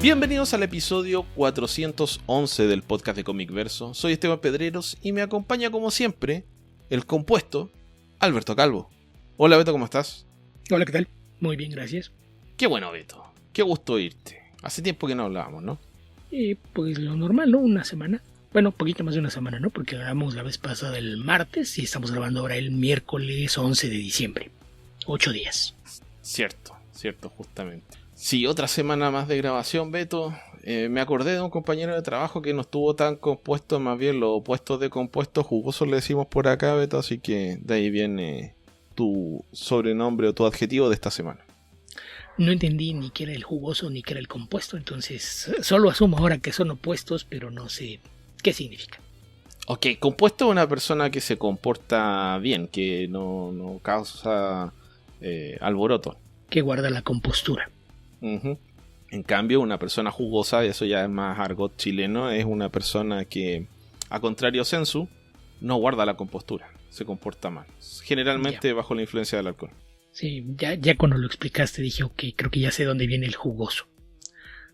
Bienvenidos al episodio 411 del podcast de Comic Verso. Soy Esteban Pedreros y me acompaña como siempre el compuesto Alberto Calvo. Hola Beto, ¿cómo estás? Hola, ¿qué tal? Muy bien, gracias. Qué bueno Beto, qué gusto oírte. Hace tiempo que no hablábamos, ¿no? Pues lo normal, ¿no? Una semana. Bueno, un poquito más de una semana, ¿no? Porque grabamos la vez pasada el martes y estamos grabando ahora el miércoles 11 de diciembre. 8 días. Cierto, justamente. Sí, otra semana más de grabación, Beto. Me acordé de un compañero de trabajo que no estuvo tan compuesto, más bien los opuestos de compuesto, jugosos le decimos por acá, Beto, así que de ahí viene tu sobrenombre o tu adjetivo de esta semana. No entendí ni qué era el jugoso ni qué era el compuesto, entonces solo asumo ahora que son opuestos, pero no sé qué significa. Ok, compuesto es una persona que se comporta bien, que no causa alboroto. Que guarda la compostura. Uh-huh. En cambio, una persona jugosa, eso ya es más argot chileno, es una persona que, a contrario sensu, no guarda la compostura, se comporta mal, generalmente bajo la influencia del alcohol. Sí, ya cuando lo explicaste dije, ok, creo que ya sé dónde viene el jugoso.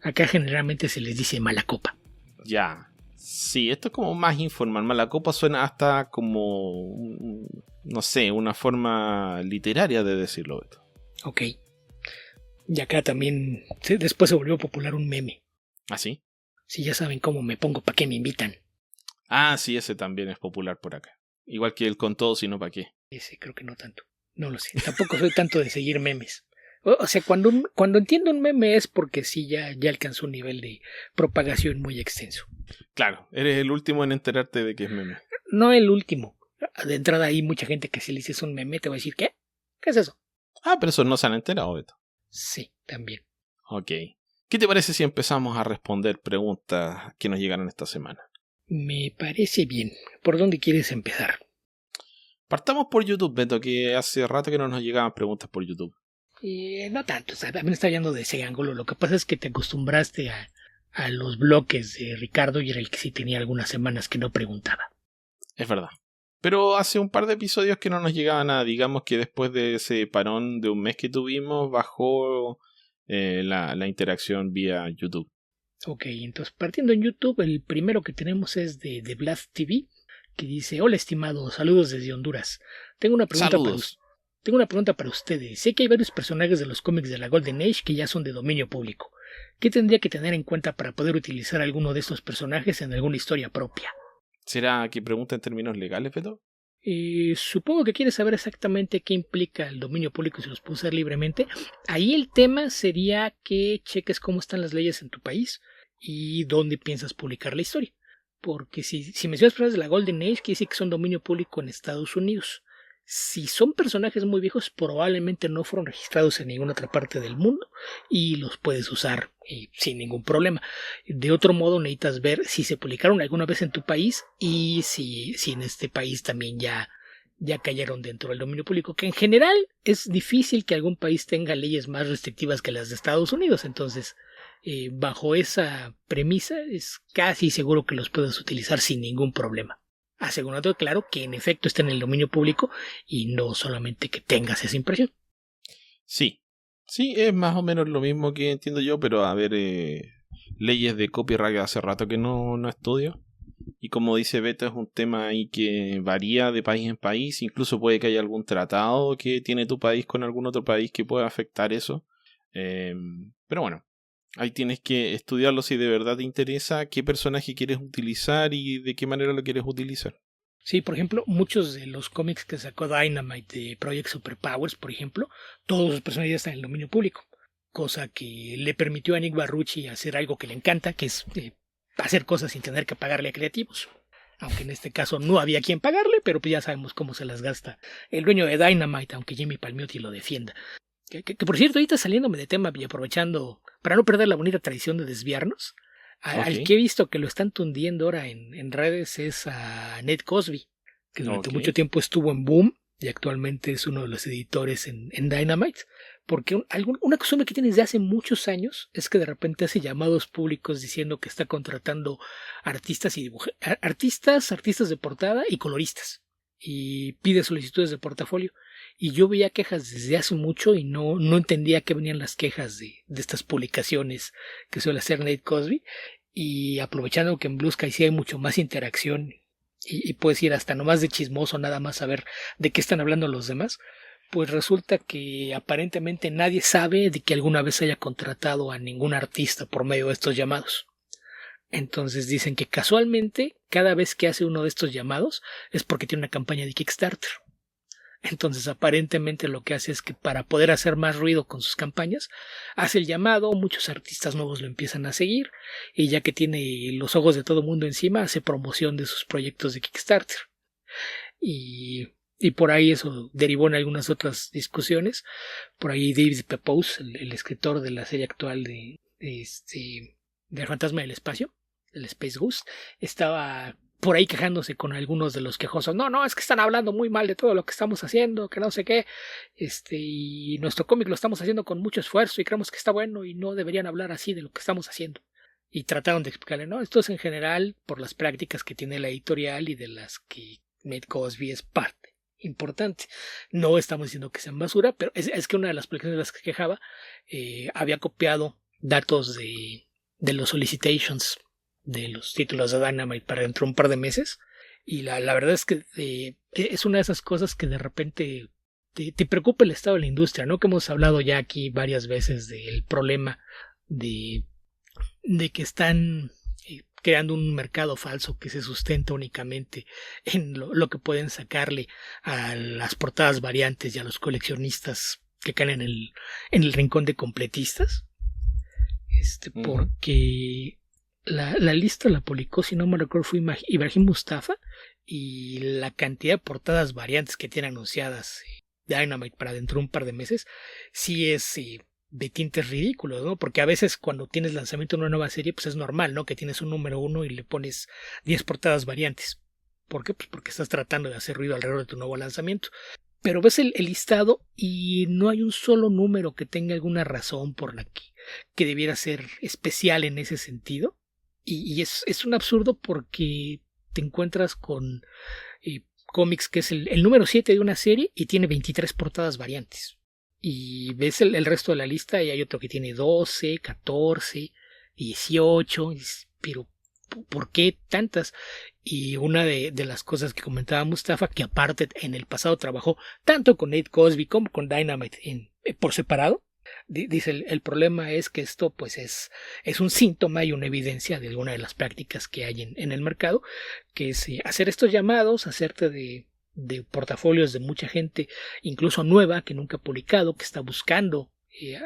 Acá generalmente se les dice mala copa. Ya, sí, esto es como más informal. Mala copa suena hasta como, no sé, una forma literaria de decirlo, Beto. Ok. Y acá también después se volvió popular un meme. ¿Ah, sí? Sí, ya saben cómo me pongo, ¿para qué me invitan? Ah, sí, ese también es popular por acá. Igual que el con todo, sino para qué. Ese creo que no tanto. No lo sé. Tampoco soy tanto de seguir memes. O sea, cuando entiendo un meme es porque sí ya alcanzó un nivel de propagación muy extenso. Claro, eres el último en enterarte de que es meme. No el último. De entrada hay mucha gente que si le dices un meme te va a decir, ¿qué? ¿Qué es eso? Ah, pero eso no se han enterado, Beto. Sí, también. Ok. ¿Qué te parece si empezamos a responder preguntas que nos llegaron esta semana? Me parece bien. ¿Por dónde quieres empezar? Partamos por YouTube, Beto, que hace rato que no nos llegaban preguntas por YouTube. No tanto, o sea, también está hablando de ese ángulo. Lo que pasa es que te acostumbraste a los bloques de Ricardo y era el que sí tenía algunas semanas que no preguntaba. Es verdad. Pero hace un par de episodios que no nos llegaba nada. Digamos que después de ese parón de un mes que tuvimos, bajó la interacción vía YouTube. Ok, entonces partiendo en YouTube, el primero que tenemos es de Blast TV, que dice: hola estimado, saludos desde Honduras. Tengo una pregunta para ustedes. Sé que hay varios personajes de los cómics de la Golden Age que ya son de dominio público. ¿Qué tendría que tener en cuenta para poder utilizar alguno de estos personajes en alguna historia propia? ¿Será que pregunta en términos legales, Beto? Supongo que quieres saber exactamente qué implica el dominio público y si los puedo usar libremente. Ahí el tema sería que cheques cómo están las leyes en tu país y dónde piensas publicar la historia. Porque si mencionas personajes de la Golden Age, quiere decir que son dominio público en Estados Unidos. Si son personajes muy viejos, probablemente no fueron registrados en ninguna otra parte del mundo y los puedes usar sin ningún problema. De otro modo, necesitas ver si se publicaron alguna vez en tu país y si en este país también ya cayeron dentro del dominio público, que en general es difícil que algún país tenga leyes más restrictivas que las de Estados Unidos. Entonces, bajo esa premisa, es casi seguro que los puedes utilizar sin ningún problema. Asegurando, claro, que en efecto está en el dominio público y no solamente que tengas esa impresión. Sí, es más o menos lo mismo que entiendo yo, pero a ver, leyes de copyright hace rato que no estudio. Y como dice Beto, es un tema ahí que varía de país en país. Incluso puede que haya algún tratado que tiene tu país con algún otro país que pueda afectar eso. Pero bueno, ahí tienes que estudiarlo si de verdad te interesa qué personaje quieres utilizar y de qué manera lo quieres utilizar. Sí, por ejemplo, muchos de los cómics que sacó Dynamite de Project Superpowers, por ejemplo, todos los personajes ya están en el dominio público. Cosa que le permitió a Nick Barrucci hacer algo que le encanta, que es hacer cosas sin tener que pagarle a creativos. Aunque en este caso no había quien pagarle, pero pues ya sabemos cómo se las gasta el dueño de Dynamite, aunque Jimmy Palmiotti lo defienda. Que por cierto, ahorita saliéndome de tema y aprovechando para no perder la bonita tradición de desviarnos, al que he visto que lo están tundiendo ahora en redes es a Ned Cosby, que durante mucho tiempo estuvo en Boom y actualmente es uno de los editores en Dynamite. Porque una costumbre que tiene desde hace muchos años es que de repente hace llamados públicos diciendo que está contratando artistas y artistas de portada y coloristas. Y pide solicitudes de portafolio. Y yo veía quejas desde hace mucho y no entendía a qué venían las quejas de estas publicaciones que suele hacer Nate Cosby. Y aprovechando que en Blue Sky sí hay mucho más interacción y puedes ir hasta nomás de chismoso nada más a ver de qué están hablando los demás, pues resulta que aparentemente nadie sabe de que alguna vez haya contratado a ningún artista por medio de estos llamados. Entonces dicen que casualmente cada vez que hace uno de estos llamados es porque tiene una campaña de Kickstarter. Entonces aparentemente lo que hace es que para poder hacer más ruido con sus campañas, hace el llamado, muchos artistas nuevos lo empiezan a seguir y ya que tiene los ojos de todo el mundo encima, hace promoción de sus proyectos de Kickstarter. Y por ahí eso derivó en algunas otras discusiones. Por ahí David Pepose, el escritor de la serie actual de El Fantasma del Espacio, el Space Ghost, estaba por ahí quejándose con algunos de los quejosos. No, es que están hablando muy mal de todo lo que estamos haciendo, que no sé qué. Y nuestro cómic lo estamos haciendo con mucho esfuerzo y creemos que está bueno y no deberían hablar así de lo que estamos haciendo. Y trataron de explicarle, no, esto es en general por las prácticas que tiene la editorial y de las que Nate Cosby es parte importante. No estamos diciendo que sean basura, pero es que una de las publicaciones de las que quejaba había copiado datos de los solicitations de los títulos de Dynamite para dentro de un par de meses. Y la verdad es que es una de esas cosas que de repente te preocupa el estado de la industria, ¿no? Que hemos hablado ya aquí varias veces del problema de que están creando un mercado falso que se sustenta únicamente en lo que pueden sacarle a las portadas variantes y a los coleccionistas que caen en el rincón de completistas. Porque la lista la publicó, si no me recuerdo, fue Ibrahim Mustafa, y la cantidad de portadas variantes que tiene anunciadas Dynamite para dentro de un par de meses sí es de tintes ridículos, ¿no? Porque a veces cuando tienes lanzamiento de una nueva serie, pues es normal, ¿no? Que tienes un número 1 y le pones 10 portadas variantes. ¿Por qué? Pues porque estás tratando de hacer ruido alrededor de tu nuevo lanzamiento. Pero ves el listado y no hay un solo número que tenga alguna razón por la que debiera ser especial en ese sentido. Y es un absurdo porque te encuentras con cómics que es el número 7 de una serie y tiene 23 portadas variantes. Y ves el resto de la lista y hay otro que tiene 12, 14, 18. Pero ¿por qué tantas? Y una de las cosas que comentaba Mustafa, que aparte en el pasado trabajó tanto con Nate Cosby como con Dynamite por separado, dice el problema es que esto pues es un síntoma y una evidencia de alguna de las prácticas que hay en el mercado, que es hacer estos llamados, hacerte de portafolios de mucha gente, incluso nueva, que nunca ha publicado, que está buscando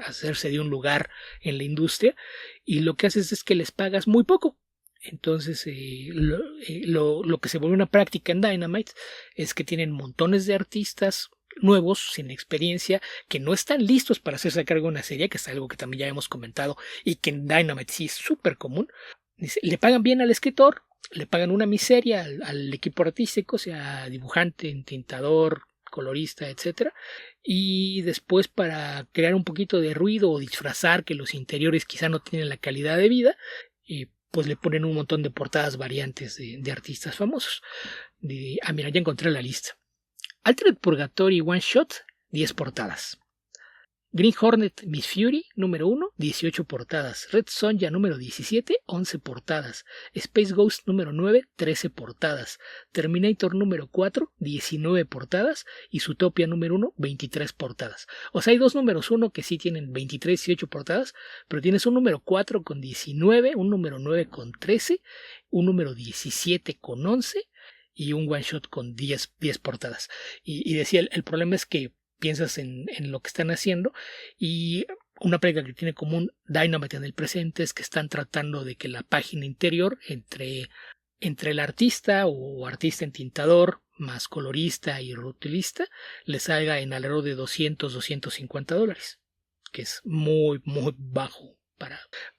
hacerse de un lugar en la industria, y lo que haces es que les pagas muy poco. Entonces lo que se vuelve una práctica en Dynamite es que tienen montones de artistas nuevos, sin experiencia, que no están listos para hacerse cargo de una serie, que es algo que también ya hemos comentado y que en Dynamite sí es súper común. Le pagan bien al escritor, le pagan una miseria al equipo artístico, sea dibujante, entintador, colorista, etcétera, y después para crear un poquito de ruido o disfrazar que los interiores quizá no tienen la calidad de vida, pues le ponen un montón de portadas variantes de artistas famosos. Mira, ya encontré la lista. Altered Purgatory One Shot, 10 portadas. Green Hornet Miss Fury, número 1, 18 portadas. Red Sonja, número 17, 11 portadas. Space Ghost, número 9, 13 portadas. Terminator, número 4, 19 portadas. Y Zootopia, número 1, 23 portadas. O sea, hay dos números 1 que sí tienen 23 y 18 portadas, pero tienes un número 4 con 19, un número 9 con 13, un número 17 con 11 y un one shot con 10 portadas. Y decía, el problema es que piensas en lo que están haciendo, y una práctica que tiene común Dynamite en el presente es que están tratando de que la página interior entre el artista o artista entintador más colorista y rutilista le salga en alrededor de $200-250, que es muy muy bajo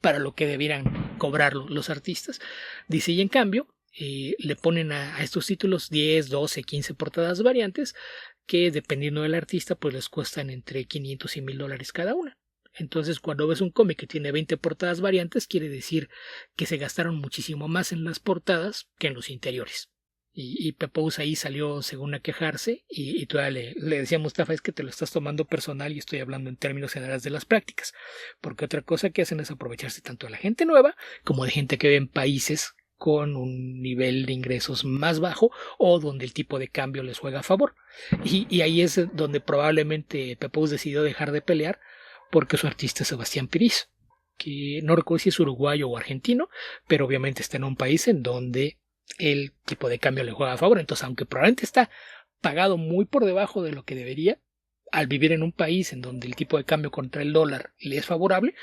para lo que debieran cobrar los artistas. Dice, y en cambio le ponen a estos títulos 10, 12, 15 portadas variantes que dependiendo del artista pues les cuestan entre $500 y $1000 cada una. Entonces cuando ves un cómic que tiene 20 portadas variantes quiere decir que se gastaron muchísimo más en las portadas que en los interiores. Y Pepose ahí salió según a quejarse y todavía le decía a Mustafa, es que te lo estás tomando personal y estoy hablando en términos generales de las prácticas, porque otra cosa que hacen es aprovecharse tanto de la gente nueva como de gente que vive en países con un nivel de ingresos más bajo o donde el tipo de cambio les juega a favor. Y ahí es donde probablemente Pepose decidió dejar de pelear porque su artista es Sebastián Piris, que no recuerdo si es uruguayo o argentino, pero obviamente está en un país en donde el tipo de cambio le juega a favor. Entonces, aunque probablemente está pagado muy por debajo de lo que debería, al vivir en un país en donde el tipo de cambio contra el dólar le es favorable,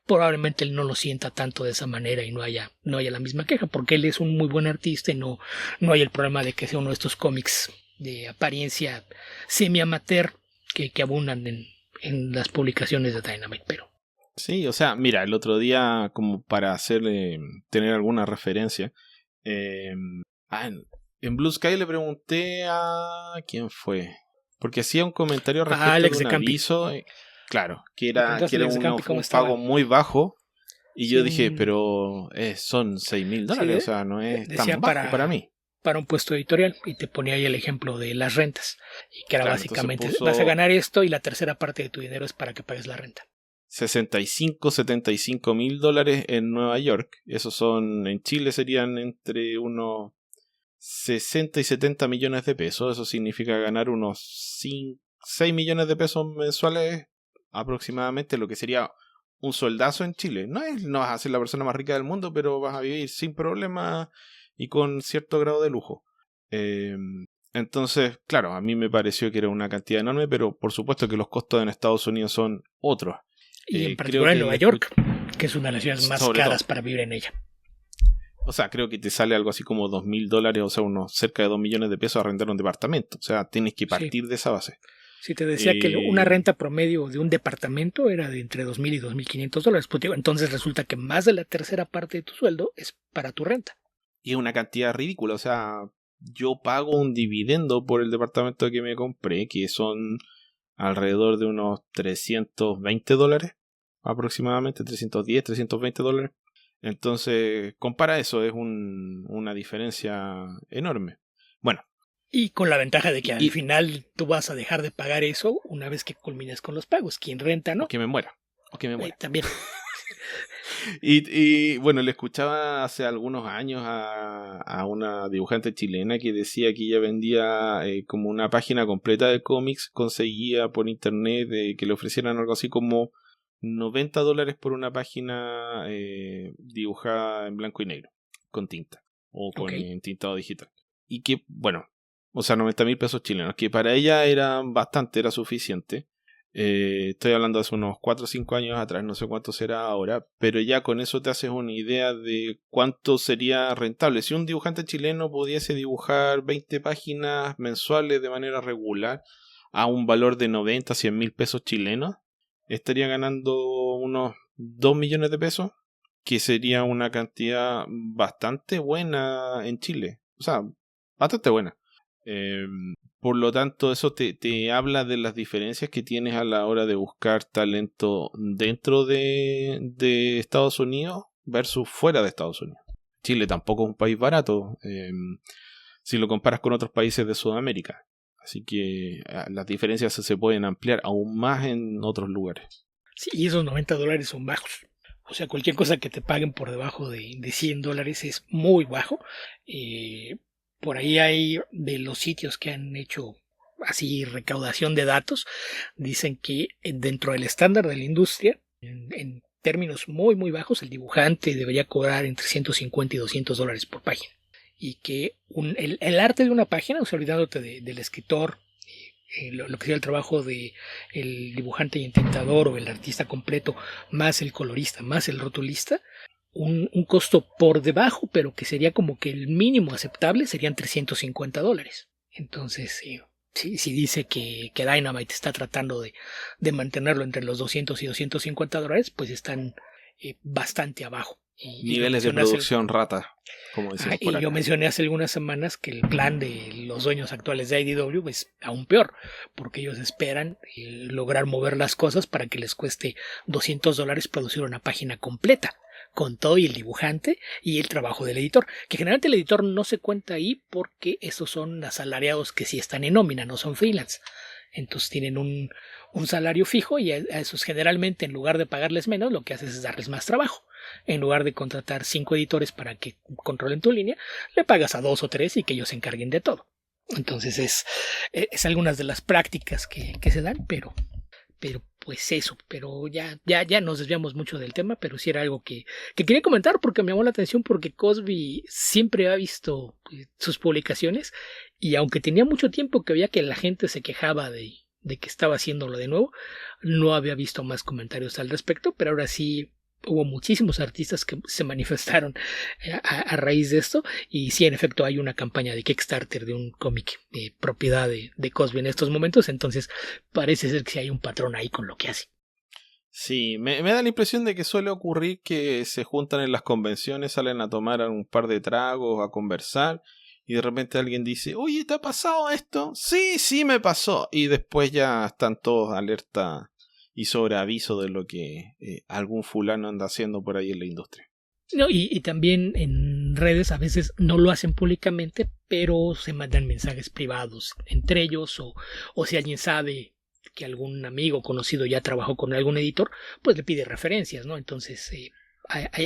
probablemente él no lo sienta tanto de esa manera y no haya la misma queja, porque él es un muy buen artista y no hay el problema de que sea uno de estos cómics de apariencia semi-amateur que abundan en las publicaciones de Dynamite, pero... Sí, o sea, mira, el otro día, como para tener alguna referencia, en Blue Sky le pregunté a... ¿Quién fue? Porque hacía un comentario respecto Alex de un de Campi. aviso, claro, que era un estaba? pago muy bajo, y yo Sí, dije, pero son $6,000, sí, o sea, no es decía tan bajo para mí. Para un puesto editorial y te ponía ahí el ejemplo de las rentas y que era Claro, básicamente entonces vas a ganar esto y la tercera parte de tu dinero es para que pagues la renta. 75 mil dólares en Nueva York. Esos son, en Chile serían entre unos 60 y 70 millones de pesos. Eso significa ganar unos 6 millones de pesos mensuales aproximadamente, lo que sería un soldazo en Chile. No vas a ser la persona más rica del mundo, pero vas a vivir sin problema y con cierto grado de lujo. Entonces, claro, a mí me pareció que era una cantidad enorme, pero por supuesto que los costos en Estados Unidos son otros. Y en particular en Nueva York, que es una de las ciudades más caras para vivir en ella. O sea, creo que te sale algo así como $2,000, o sea, unos cerca de 2 millones de pesos a arrendar un departamento. O sea, tienes que partir de esa base. Sí, te decía que una renta promedio de un departamento era de entre $2,000 y $2,500. Pues, entonces resulta que más de la tercera parte de tu sueldo es para tu renta. Y es una cantidad ridícula. O sea, yo pago un dividendo por el departamento que me compré, que son alrededor de unos $320 aproximadamente, $320. Entonces, compara eso, es una diferencia enorme. Bueno. Y con la ventaja de que al final tú vas a dejar de pagar eso una vez que culmines con los pagos. Quien renta, ¿no? O que me muera. También. Y bueno, le escuchaba hace algunos años a una dibujante chilena que decía que ella vendía como una página completa de cómics, conseguía por internet que le ofrecieran algo así como $90 por una página dibujada en blanco y negro, con tinta o con tintado digital. Y que, bueno, o sea, 90,000 pesos chilenos, que para ella era suficiente. Estoy hablando de hace unos 4 o 5 años atrás, no sé cuánto será ahora, pero ya con eso te haces una idea de cuánto sería rentable. Si un dibujante chileno pudiese dibujar 20 páginas mensuales de manera regular a un valor de 90, 100 mil pesos chilenos, estaría ganando unos 2 millones de pesos, que sería una cantidad bastante buena en Chile. O sea, bastante buena. Por lo tanto, eso te habla de las diferencias que tienes a la hora de buscar talento dentro de Estados Unidos versus fuera de Estados Unidos. Chile tampoco es un país barato si lo comparas con otros países de Sudamérica. Así que las diferencias se pueden ampliar aún más en otros lugares. Sí, y esos $90 son bajos. O sea, cualquier cosa que te paguen por debajo de $100 es muy bajo. Por ahí hay de los sitios que han hecho así recaudación de datos, dicen que dentro del estándar de la industria, en términos muy muy bajos, el dibujante debería cobrar entre $150 y $200 por página. Y que el arte de una página, o sea, olvidándote del escritor, lo que sería el trabajo de el dibujante y intentador o el artista completo, más el colorista, más el rotulista, un costo por debajo, pero que sería como que el mínimo aceptable serían $350. Entonces, si dice que Dynamite está tratando de mantenerlo entre los $200 y $250, pues están bastante abajo. Niveles de producción rata, como decimos por y acá. yo mencioné hace algunas semanas que el plan de los dueños actuales de IDW es aún peor, porque ellos esperan lograr mover las cosas para que les cueste $200 producir una página completa, con todo y el dibujante y el trabajo del editor, que generalmente el editor no se cuenta ahí porque esos son asalariados que sí están en nómina, no son freelance. Entonces tienen un salario fijo y a esos generalmente, en lugar de pagarles menos, lo que haces es darles más trabajo. En lugar de contratar 5 editores para que controlen tu línea, le pagas a 2 o 3 y que ellos se encarguen de todo. Entonces es algunas de las prácticas que se dan, pero pues eso, pero ya nos desviamos mucho del tema, pero sí era algo que quería comentar porque me llamó la atención, porque Cosby siempre ha visto sus publicaciones, y aunque tenía mucho tiempo que veía que la gente se quejaba de que estaba haciéndolo de nuevo, no había visto más comentarios al respecto, pero ahora sí hubo muchísimos artistas que se manifestaron a raíz de esto, y sí, en efecto hay una campaña de Kickstarter de un cómic de propiedad de Cosby en estos momentos, entonces parece ser que sí hay un patrón ahí con lo que hace. Sí, me da la impresión de que suele ocurrir que se juntan en las convenciones, salen a tomar un par de tragos, a conversar, y de repente alguien dice, oye, ¿te ha pasado esto? Sí, me pasó. Y después ya están todos alerta y sobre aviso de lo que algún fulano anda haciendo por ahí en la industria. No, y también en redes a veces no lo hacen públicamente, pero se mandan mensajes privados entre ellos, o si alguien sabe que algún amigo conocido ya trabajó con algún editor, pues le pide referencias, ¿no? Entonces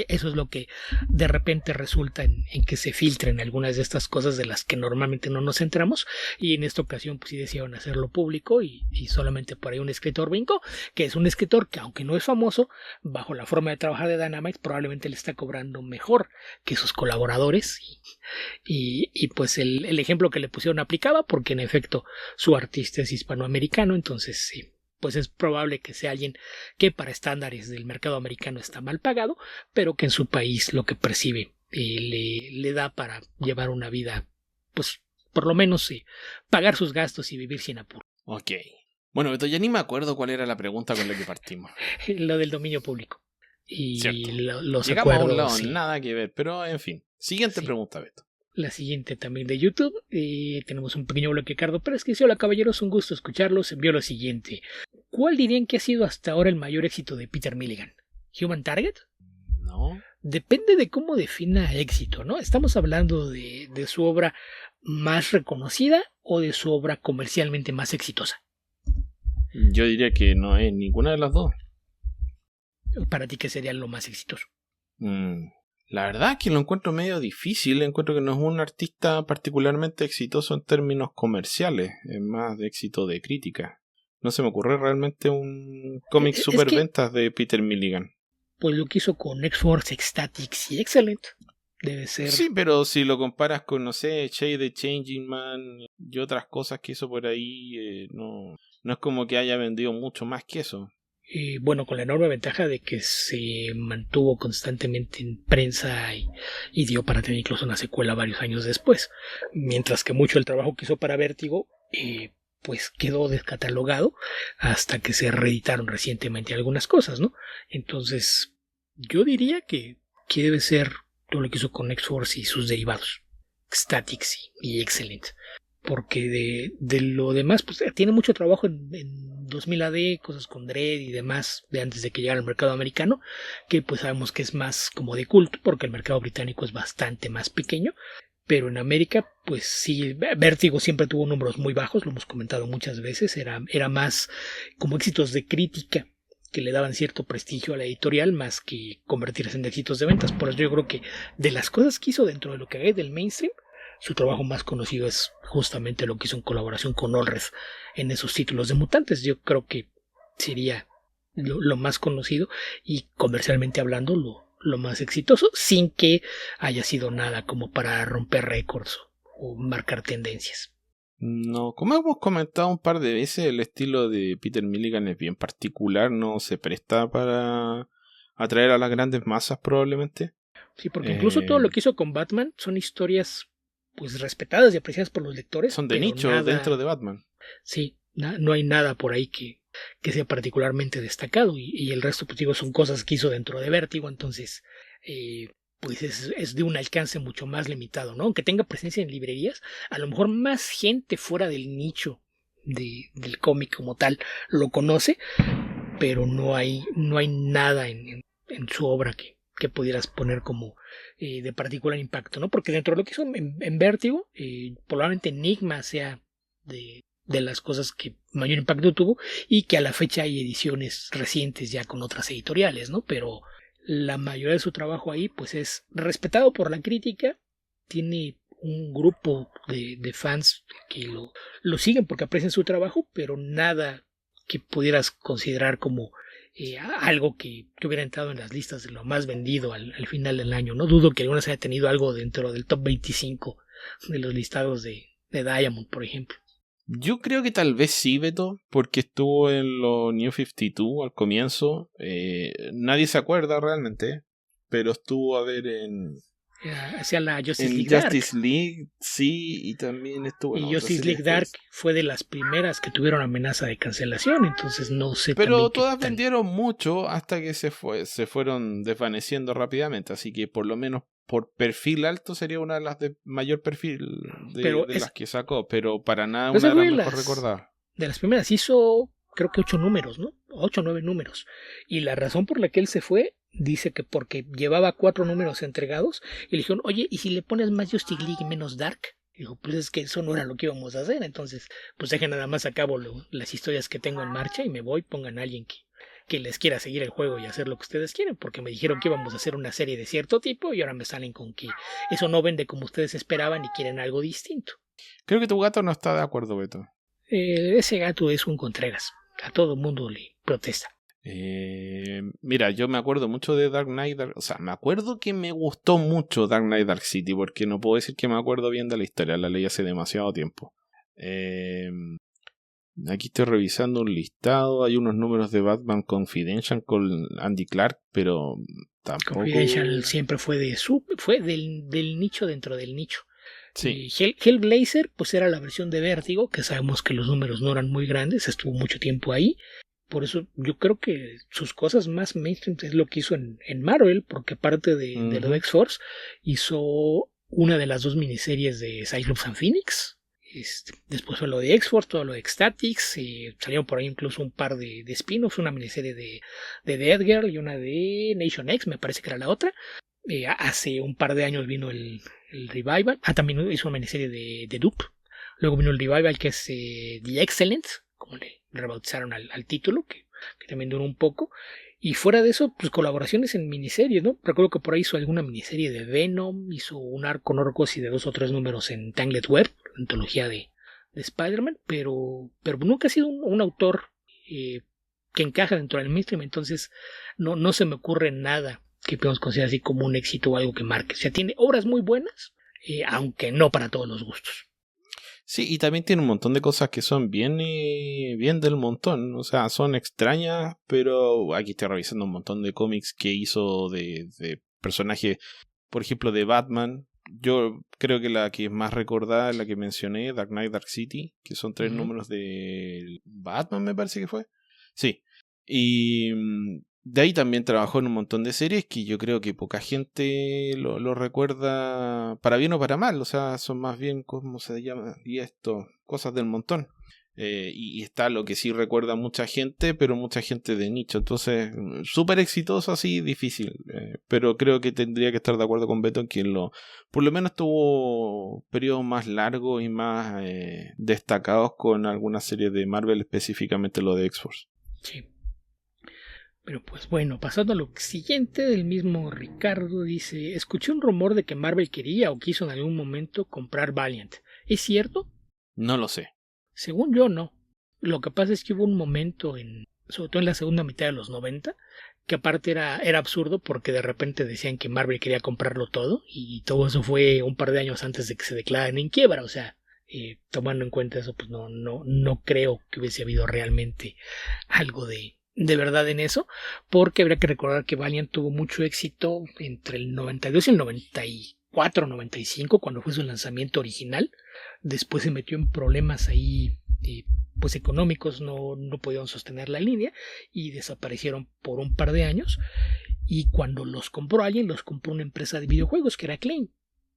eso es lo que de repente resulta en que se filtren algunas de estas cosas de las que normalmente no nos centramos, y en esta ocasión pues sí decidieron hacerlo público, y solamente por ahí un escritor brincó, que es un escritor que, aunque no es famoso, bajo la forma de trabajar de Dynamite probablemente le está cobrando mejor que sus colaboradores, y pues el ejemplo que le pusieron aplicaba, porque en efecto su artista es hispanoamericano, entonces sí, pues es probable que sea alguien que para estándares del mercado americano está mal pagado, pero que en su país lo que percibe le da para llevar una vida, pues por lo menos pagar sus gastos y vivir sin apuro. Ok. Bueno, ya ni me acuerdo cuál era la pregunta con la que partimos. Lo del dominio público. Y los llegamos acuerdos, a un lado, sí. Nada que ver, pero en fin. Siguiente pregunta, Beto. La siguiente también de YouTube. Tenemos un pequeño bloque, Ricardo Pérez, que dice: hola caballeros, un gusto escucharlos. Envió lo siguiente: ¿cuál dirían que ha sido hasta ahora el mayor éxito de Peter Milligan? ¿Human Target? No. Depende de cómo defina éxito, ¿no? ¿Estamos hablando de su obra más reconocida o de su obra comercialmente más exitosa? Yo diría que no es ninguna de las dos. ¿Para ti qué sería lo más exitoso? La verdad es que lo encuentro medio difícil. Encuentro que no es un artista particularmente exitoso en términos comerciales. Es más de éxito de crítica. No se me ocurre realmente un cómic superventas de Peter Milligan. Pues lo que hizo con X-Force, Ecstatics y Excellent debe ser. Sí, pero si lo comparas con, no sé, Shade the Changing Man y otras cosas que hizo por ahí, no es como que haya vendido mucho más que eso. Bueno, con la enorme ventaja de que se mantuvo constantemente en prensa y dio para tener incluso una secuela varios años después, mientras que mucho del trabajo que hizo para Vértigo pues quedó descatalogado hasta que se reeditaron recientemente algunas cosas, ¿no? Entonces yo diría que debe ser todo lo que hizo con X-Force y sus derivados, Statics y Excellent, porque de lo demás pues tiene mucho trabajo en 2000 AD, cosas con Dredd y demás de antes de que llegara al mercado americano, que pues sabemos que es más como de culto porque el mercado británico es bastante más pequeño, pero en América pues sí, Vértigo siempre tuvo números muy bajos, lo hemos comentado muchas veces, era más como éxitos de crítica que le daban cierto prestigio a la editorial más que convertirse en éxitos de ventas. Por eso yo creo que de las cosas que hizo dentro de lo que hay del mainstream, su trabajo más conocido es justamente lo que hizo en colaboración con Allred en esos títulos de mutantes. Yo creo que sería lo más conocido y comercialmente hablando lo más exitoso, sin que haya sido nada como para romper récords o marcar tendencias. No, como hemos comentado un par de veces, el estilo de Peter Milligan es bien particular, no se presta para atraer a las grandes masas probablemente. Sí, porque incluso todo lo que hizo con Batman son historias pues respetadas y apreciadas por los lectores. Son de nicho dentro de Batman. Sí, no hay nada por ahí que sea particularmente destacado, y el resto pues digo son cosas que hizo dentro de Vértigo, entonces pues es de un alcance mucho más limitado, ¿no? Aunque tenga presencia en librerías, a lo mejor más gente fuera del nicho del cómic como tal lo conoce, pero no hay nada en su obra que pudieras poner como de particular impacto, ¿no? Porque dentro de lo que hizo en Vértigo, probablemente Enigma sea de las cosas que mayor impacto tuvo, y que a la fecha hay ediciones recientes ya con otras editoriales, ¿no? Pero la mayoría de su trabajo ahí pues es respetado por la crítica, tiene un grupo de fans que lo siguen porque aprecian su trabajo, pero nada que pudieras considerar como algo que hubiera entrado en las listas de lo más vendido al final del año. No dudo que algunas haya tenido algo dentro del top 25 de los listados de Diamond, por ejemplo. Yo creo que tal vez sí, Beto, porque estuvo en los New 52 al comienzo. Nadie se acuerda realmente, pero estuvo a ver en... hacia la Justice en League Justice Dark. League, sí, y también estuvo en Y otra Justice serie League Dark después. fue de las primeras que tuvieron amenaza de cancelación, entonces no sé Pero también qué todas tan... vendieron mucho hasta que se fueron desvaneciendo rápidamente, así que por lo menos por perfil alto sería una de las de mayor perfil Pero de las que sacó, pero para nada esa una de las fue mejor recordadas. de las primeras. Hizo creo que 8 números, ¿no? 8 o 9 números. Y la razón por la que él se fue, dice que porque llevaba 4 números entregados y le dijeron, oye, ¿y si le pones más Justice League y menos Dark? Dijo, pues es que eso no era lo que íbamos a hacer, entonces pues dejen nada más a cabo las historias que tengo en marcha y me voy, pongan a alguien que les quiera seguir el juego y hacer lo que ustedes quieren, porque me dijeron que íbamos a hacer una serie de cierto tipo y ahora me salen con que eso no vende como ustedes esperaban y quieren algo distinto. Creo que tu gato no está de acuerdo, Beto. Ese gato es un Contreras, a todo mundo le protesta. Mira, yo me acuerdo mucho de Dark Knight, o sea, me acuerdo que me gustó mucho Dark Knight Dark City, porque no puedo decir que me acuerdo bien de la historia, la leí hace demasiado tiempo. Aquí estoy revisando un listado, hay unos números de Batman Confidential con Andy Clark, pero tampoco... Confidential siempre fue del nicho dentro del nicho. Sí. Y Hellblazer pues era la versión de Vértigo, que sabemos que los números no eran muy grandes, estuvo mucho tiempo ahí. Por eso yo creo que sus cosas más mainstream es lo que hizo en Marvel, porque aparte de lo de X-Force, hizo una de las 2 miniseries de Cyclops and Phoenix. Después fue lo de X-Force, todo lo de Ecstatics, salieron por ahí incluso un par de spin-offs, una miniserie de Dead Girl y una de Nation X, me parece que era la otra. Hace un par de años vino el revival. También hizo una miniserie de Dupe. Luego vino el revival que es The Excellent, como le rebautizaron al título, que también duró un poco. Y fuera de eso, pues colaboraciones en miniseries, ¿no? Recuerdo que por ahí hizo alguna miniserie de Venom, hizo un arco, no recuerdo si de 2 o 3 números en Tangled Web, antología de Spider-Man, pero nunca ha sido un autor que encaja dentro del mainstream, entonces no se me ocurre nada que podemos considerar así como un éxito o algo que marque. O sea, tiene obras muy buenas, aunque no para todos los gustos. Sí, y también tiene un montón de cosas que son bien del montón. O sea, son extrañas, pero aquí estoy revisando un montón de cómics que hizo de personajes, por ejemplo, de Batman. Yo creo que la que es más recordada es la que mencioné, Dark Knight, Dark City, que son 3 números de Batman, me parece que fue. Sí. Y de ahí también trabajó en un montón de series que yo creo que poca gente lo recuerda para bien o para mal. O sea, son más bien, ¿cómo se llama? Y esto, cosas del montón. Y está lo que sí recuerda mucha gente, pero mucha gente de nicho. Entonces, súper exitoso, así, difícil. Pero creo que tendría que estar de acuerdo con Beto en que por lo menos tuvo periodos más largos y más destacados con algunas series de Marvel, específicamente lo de X-Force. Sí. Pero pues bueno, pasando a lo siguiente, del mismo Ricardo dice, escuché un rumor de que Marvel quería o quiso en algún momento comprar Valiant. ¿Es cierto? No lo sé. Según yo, no. Lo que pasa es que hubo un momento, sobre todo en la segunda mitad de los 90, que aparte era absurdo porque de repente decían que Marvel quería comprarlo todo y todo eso fue un par de años antes de que se declararan en quiebra. O sea, tomando en cuenta eso, pues no creo que hubiese habido realmente algo de verdad en eso, porque habría que recordar que Valiant tuvo mucho éxito entre el 92 y el 94, 95, cuando fue su lanzamiento original. Después se metió en problemas ahí pues económicos, no pudieron sostener la línea y desaparecieron por un par de años. y cuando los compró alguien, los compró una empresa de videojuegos que era Acclaim.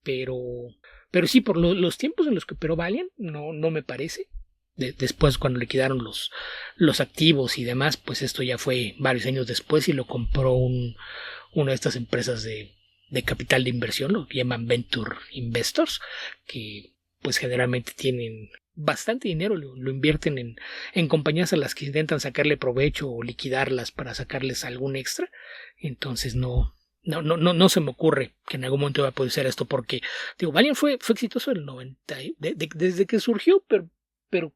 Pero sí, por los tiempos en los que operó Valiant, no me parece. Después, cuando liquidaron los activos y demás, pues esto ya fue varios años después y lo compró una de estas empresas de capital de inversión, lo que llaman Venture Investors, que pues generalmente tienen bastante dinero, lo invierten en compañías a las que intentan sacarle provecho o liquidarlas para sacarles algún extra. Entonces no se me ocurre que en algún momento va a poder ser esto, porque digo, Valiant fue exitoso en el 90 desde que surgió, pero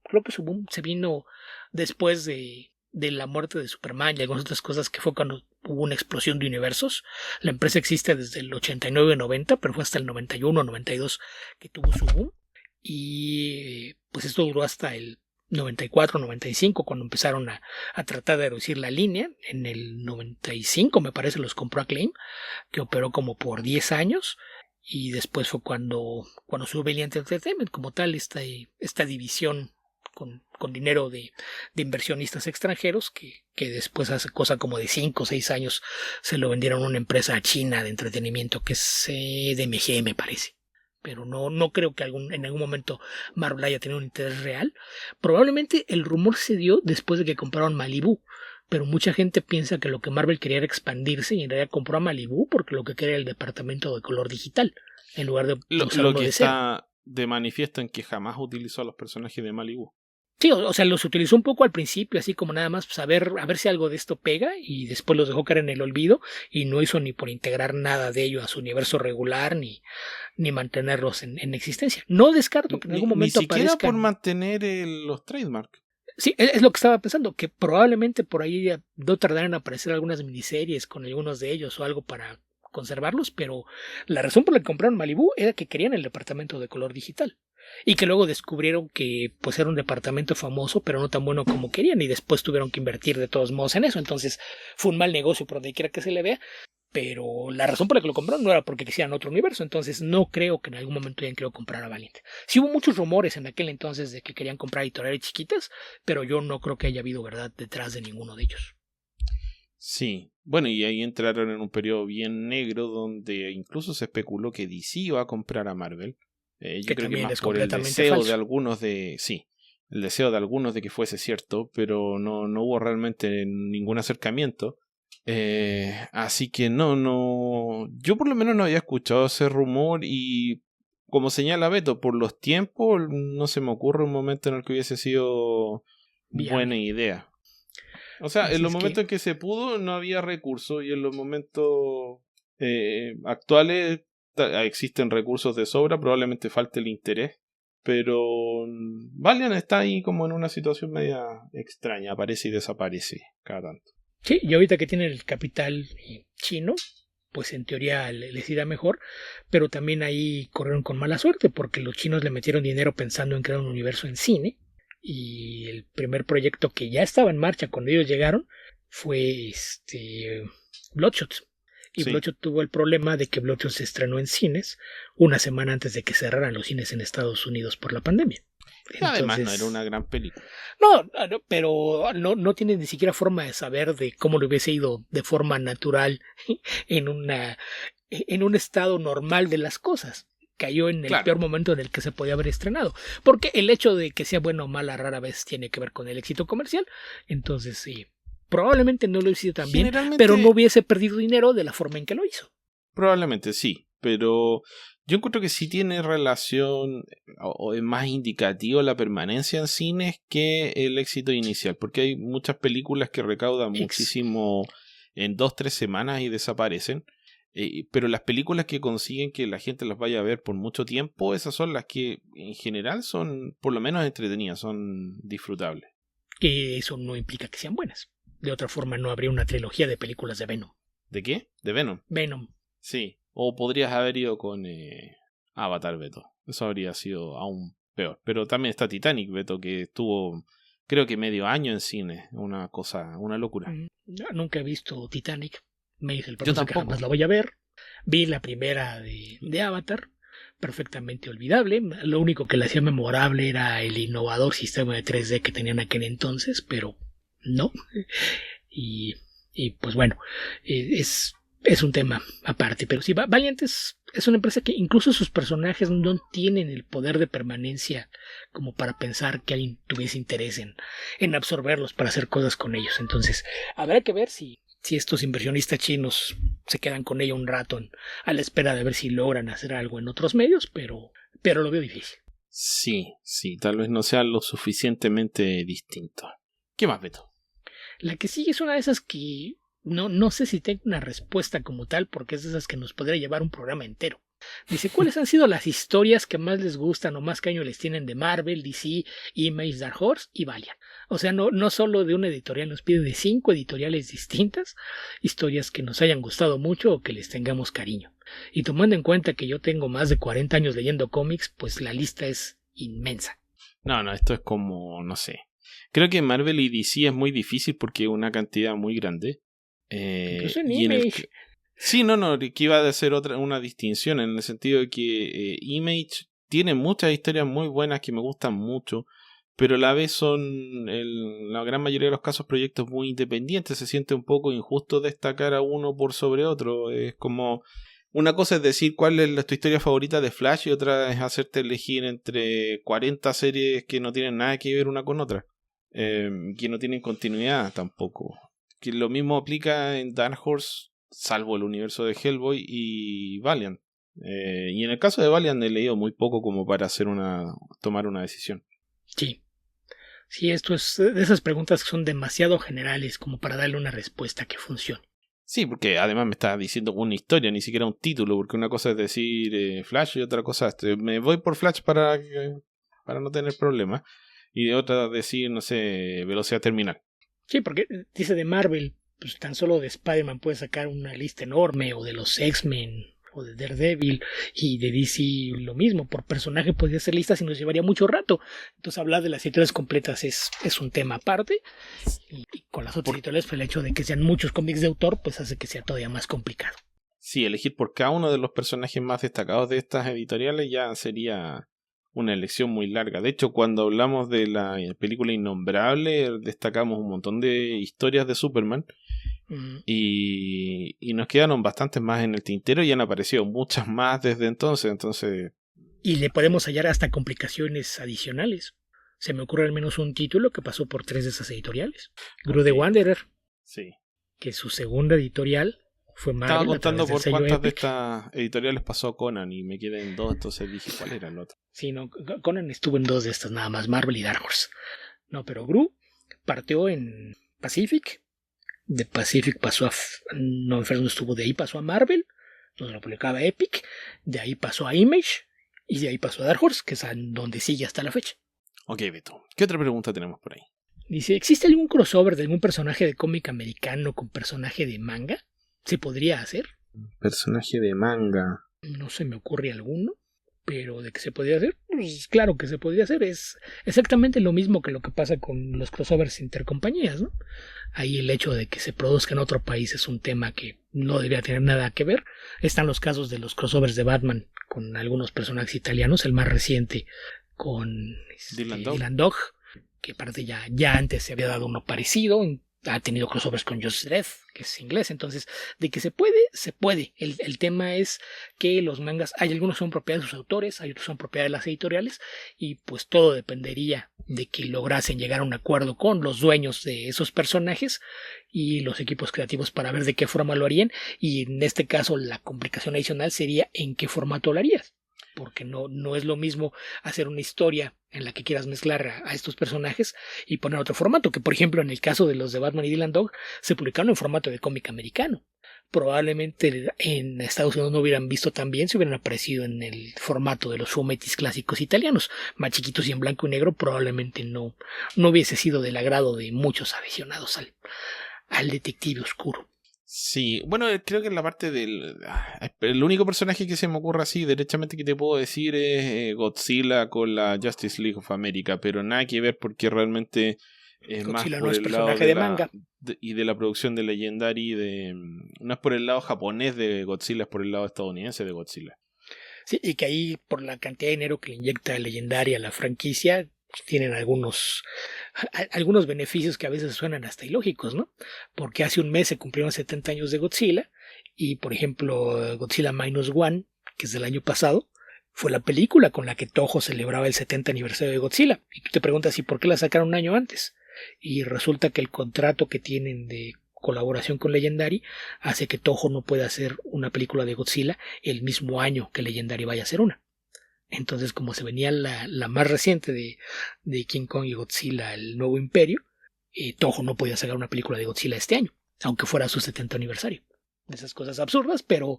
creo que su boom se vino después de la muerte de Superman y algunas otras cosas, que fue cuando hubo una explosión de universos. La empresa existe desde el 89-90, pero fue hasta el 91-92 que tuvo su boom. Y pues esto duró hasta el 94-95, cuando empezaron a tratar de reducir la línea. En el 95, me parece, los compró Acclaim, que operó como por 10 años. Y después fue cuando sube Valiant Entertainment como tal, esta división con dinero de inversionistas extranjeros, que después, hace cosa como de 5 o 6 años, se lo vendieron a una empresa china de entretenimiento que es DMG, me parece. Pero no creo que en algún momento Marvel haya tenido un interés real. Probablemente el rumor se dio después de que compraron Malibu, pero mucha gente piensa que lo que Marvel quería era expandirse y en realidad compró a Malibu porque lo que quería era el departamento de color digital, en lugar de usar lo uno que de está de manifiesto en que jamás utilizó a los personajes de Malibu. Sí, o sea, los utilizó un poco al principio, así como nada más pues, a ver si algo de esto pega, y después los dejó caer en el olvido y no hizo ni por integrar nada de ello a su universo regular ni mantenerlos en existencia. No descarto que en algún momento ni siquiera aparezcan. por mantener los trademarks. Sí, es lo que estaba pensando, que probablemente por ahí no tardarán en aparecer algunas miniseries con algunos de ellos o algo para conservarlos, pero la razón por la que compraron Malibu era que querían el departamento de color digital. Y que luego descubrieron que pues era un departamento famoso, pero no tan bueno como querían, y después tuvieron que invertir de todos modos en eso. Entonces fue un mal negocio por donde quiera que se le vea, pero la razón por la que lo compraron no era porque quisieran otro universo. Entonces no creo que en algún momento hayan querido comprar a Valiant. Sí hubo muchos rumores en aquel entonces de que querían comprar editoriales chiquitas, pero yo no creo que haya habido verdad detrás de ninguno de ellos. Sí, bueno, y ahí entraron en un periodo bien negro donde incluso se especuló que DC iba a comprar a Marvel. Yo creo que más por el deseo de algunos el deseo de algunos de que fuese cierto, pero no hubo realmente ningún acercamiento. Así que yo por lo menos no había escuchado ese rumor, y como señala Beto, por los tiempos no se me ocurre un momento en el que hubiese sido buena idea. O sea, en los momentos en que se pudo no había recursos, y en los momentos actuales existen recursos de sobra, probablemente falte el interés, pero Valiant está ahí como en una situación media extraña, aparece y desaparece cada tanto. Sí, y ahorita que tienen el capital chino, pues en teoría les irá mejor, pero también ahí corrieron con mala suerte porque los chinos le metieron dinero pensando en crear un universo en cine, y el primer proyecto que ya estaba en marcha cuando ellos llegaron fue Bloodshot. Y sí. Bloodshot tuvo el problema de que Bloodshot se estrenó en cines una semana antes de que cerraran los cines en Estados Unidos por la pandemia. Entonces, además no era una gran película. No, pero no tiene ni siquiera forma de saber de cómo le hubiese ido de forma natural en un estado normal de las cosas. Cayó en el peor momento en el que se podía haber estrenado. Porque el hecho de que sea bueno o mala rara vez tiene que ver con el éxito comercial. Entonces sí, probablemente no lo hizo tan bien, pero no hubiese perdido dinero de la forma en que lo hizo. Probablemente sí, pero yo encuentro que sí tiene relación o es más indicativo la permanencia en cines que el éxito inicial, porque hay muchas películas que recaudan muchísimo en 2-3 semanas y desaparecen, pero las películas que consiguen que la gente las vaya a ver por mucho tiempo, esas son las que en general son por lo menos entretenidas, son disfrutables. Que eso no implica que sean buenas. De otra forma no habría una trilogía de películas de Venom. ¿De qué? ¿De Venom? Venom. Sí, o podrías haber ido con Avatar, Beto. Eso habría sido aún peor. Pero también está Titanic, Beto, que estuvo creo que medio año en cine. Una locura. Nunca he visto Titanic. Me dije el profesor que jamás la voy a ver. Vi la primera de Avatar, perfectamente olvidable. Lo único que la hacía memorable era el innovador sistema de 3D que tenían aquel entonces, pero no. Y pues bueno, es es un tema aparte. Pero sí, Valiant es una empresa que incluso sus personajes no tienen el poder de permanencia como para pensar que alguien tuviese interés en absorberlos para hacer cosas con ellos. Entonces, habrá que ver si estos inversionistas chinos se quedan con ella un rato a la espera de ver si logran hacer algo en otros medios, pero lo veo difícil. Sí, tal vez no sea lo suficientemente distinto. ¿Qué más, Beto? La que sigue es una de esas que no sé si tengo una respuesta como tal, porque es de esas que nos podría llevar un programa entero. Dice, ¿cuáles han sido las historias que más les gustan o más cariño les tienen de Marvel, DC, Image, Dark Horse y Valiant? O sea, no solo de una editorial, nos pide de 5 editoriales distintas, historias que nos hayan gustado mucho o que les tengamos cariño. Y tomando en cuenta que yo tengo más de 40 años leyendo cómics, pues la lista es inmensa. No, esto es como, no sé. Creo que Marvel y DC es muy difícil porque es una cantidad muy grande. Incluso en y Image. Sí, que iba a ser una distinción en el sentido de que Image tiene muchas historias muy buenas que me gustan mucho, pero a la vez son, en la gran mayoría de los casos, proyectos muy independientes. Se siente un poco injusto destacar a uno por sobre otro. Es como, una cosa es decir cuál es tu historia favorita de Flash y otra es hacerte elegir entre 40 series que no tienen nada que ver una con otra, que no tienen continuidad tampoco. Que lo mismo aplica en Dark Horse, salvo el universo de Hellboy y Valiant. Y en el caso de Valiant he leído muy poco como para tomar una decisión. Sí, esto es de esas preguntas que son demasiado generales como para darle una respuesta que funcione. Sí, porque además me estás diciendo una historia, ni siquiera un título, porque una cosa es decir Flash y otra cosa es me voy por Flash para no tener problemas, y otra decir, no sé, velocidad terminal. Sí, porque dice de Marvel, pues tan solo de Spider-Man puede sacar una lista enorme, o de los X-Men, o de Daredevil, y de DC lo mismo. Por personaje podría hacer listas y nos llevaría mucho rato. Entonces hablar de las historias completas es un tema aparte. Y con las otras editoriales, pues el hecho de que sean muchos cómics de autor, pues hace que sea todavía más complicado. Sí, elegir por cada uno de los personajes más destacados de estas editoriales ya sería una elección muy larga. De hecho, cuando hablamos de la película Innombrable, destacamos un montón de historias de Superman. Y nos quedaron bastantes más en el tintero y han aparecido muchas más desde entonces. Y le podemos hallar hasta complicaciones adicionales. Se me ocurre al menos un título que pasó por 3 de esas editoriales. Gru the Wanderer. Sí. Que su segunda editorial fue Marvel. Estaba contando por cuántas Epic. de estas editoriales pasó Conan y me quedé en 2, entonces dije, ¿cuál era el otro? Sí, no, Conan estuvo en 2 de estas nada más, Marvel y Dark Horse. No, pero Gru partió en Pacific. De Pacific pasó a... No, en estuvo, de ahí pasó a Marvel, donde lo publicaba Epic. De ahí pasó a Image. Y de ahí pasó a Dark Horse, que es donde sigue hasta la fecha. Ok, Beto. ¿Qué otra pregunta tenemos por ahí? Dice, ¿existe algún crossover de algún personaje de cómic americano con personaje de manga? ¿Se podría hacer? Personaje de manga. No se me ocurre alguno, pero de que se podría hacer, pues claro que se podría hacer. Es exactamente lo mismo que lo que pasa con los crossovers intercompañías, ¿no? Ahí el hecho de que se produzca en otro país es un tema que no debería tener nada que ver. Están los casos de los crossovers de Batman con algunos personajes italianos, el más reciente con Dylan Dog, que aparte ya antes se había dado uno parecido, ha tenido crossovers con Josh Dredd, que es inglés. Entonces, de que se puede, se puede. El tema es que los mangas, hay algunos son propiedad de sus autores, hay otros son propiedad de las editoriales, y pues todo dependería de que lograsen llegar a un acuerdo con los dueños de esos personajes y los equipos creativos para ver de qué forma lo harían. Y en este caso la complicación adicional sería en qué formato lo harías, porque no es lo mismo hacer una historia en la que quieras mezclar a estos personajes y poner otro formato, que por ejemplo en el caso de los de Batman y Dylan Dog se publicaron en formato de cómic americano. Probablemente en Estados Unidos no hubieran visto tan bien si hubieran aparecido en el formato de los fumetis clásicos italianos, más chiquitos y en blanco y negro. Probablemente no hubiese sido del agrado de muchos aficionados al detective oscuro. Sí, bueno, creo que en la parte el único personaje que se me ocurre así derechamente que te puedo decir es Godzilla con la Justice League of America, pero nada que ver porque realmente es Godzilla más por no es el personaje lado de manga. y de la producción de Legendary, no es por el lado japonés de Godzilla, es por el lado estadounidense de Godzilla. Sí, y que ahí por la cantidad de dinero que le inyecta Legendary a la franquicia tienen algunos beneficios que a veces suenan hasta ilógicos, ¿no? Porque hace un mes se cumplieron 70 años de Godzilla Y por ejemplo, Godzilla Minus One, que es del año pasado, fue la película con la que Toho celebraba el 70 aniversario de Godzilla. Y tú te preguntas, ¿y por qué la sacaron un año antes? Y resulta que el contrato que tienen de colaboración con Legendary hace que Toho no pueda hacer una película de Godzilla el mismo año que Legendary vaya a hacer una. Entonces, como se venía la más reciente de King Kong y Godzilla, el nuevo imperio, Toho no podía sacar una película de Godzilla este año, aunque fuera su 70 aniversario. Esas cosas absurdas, pero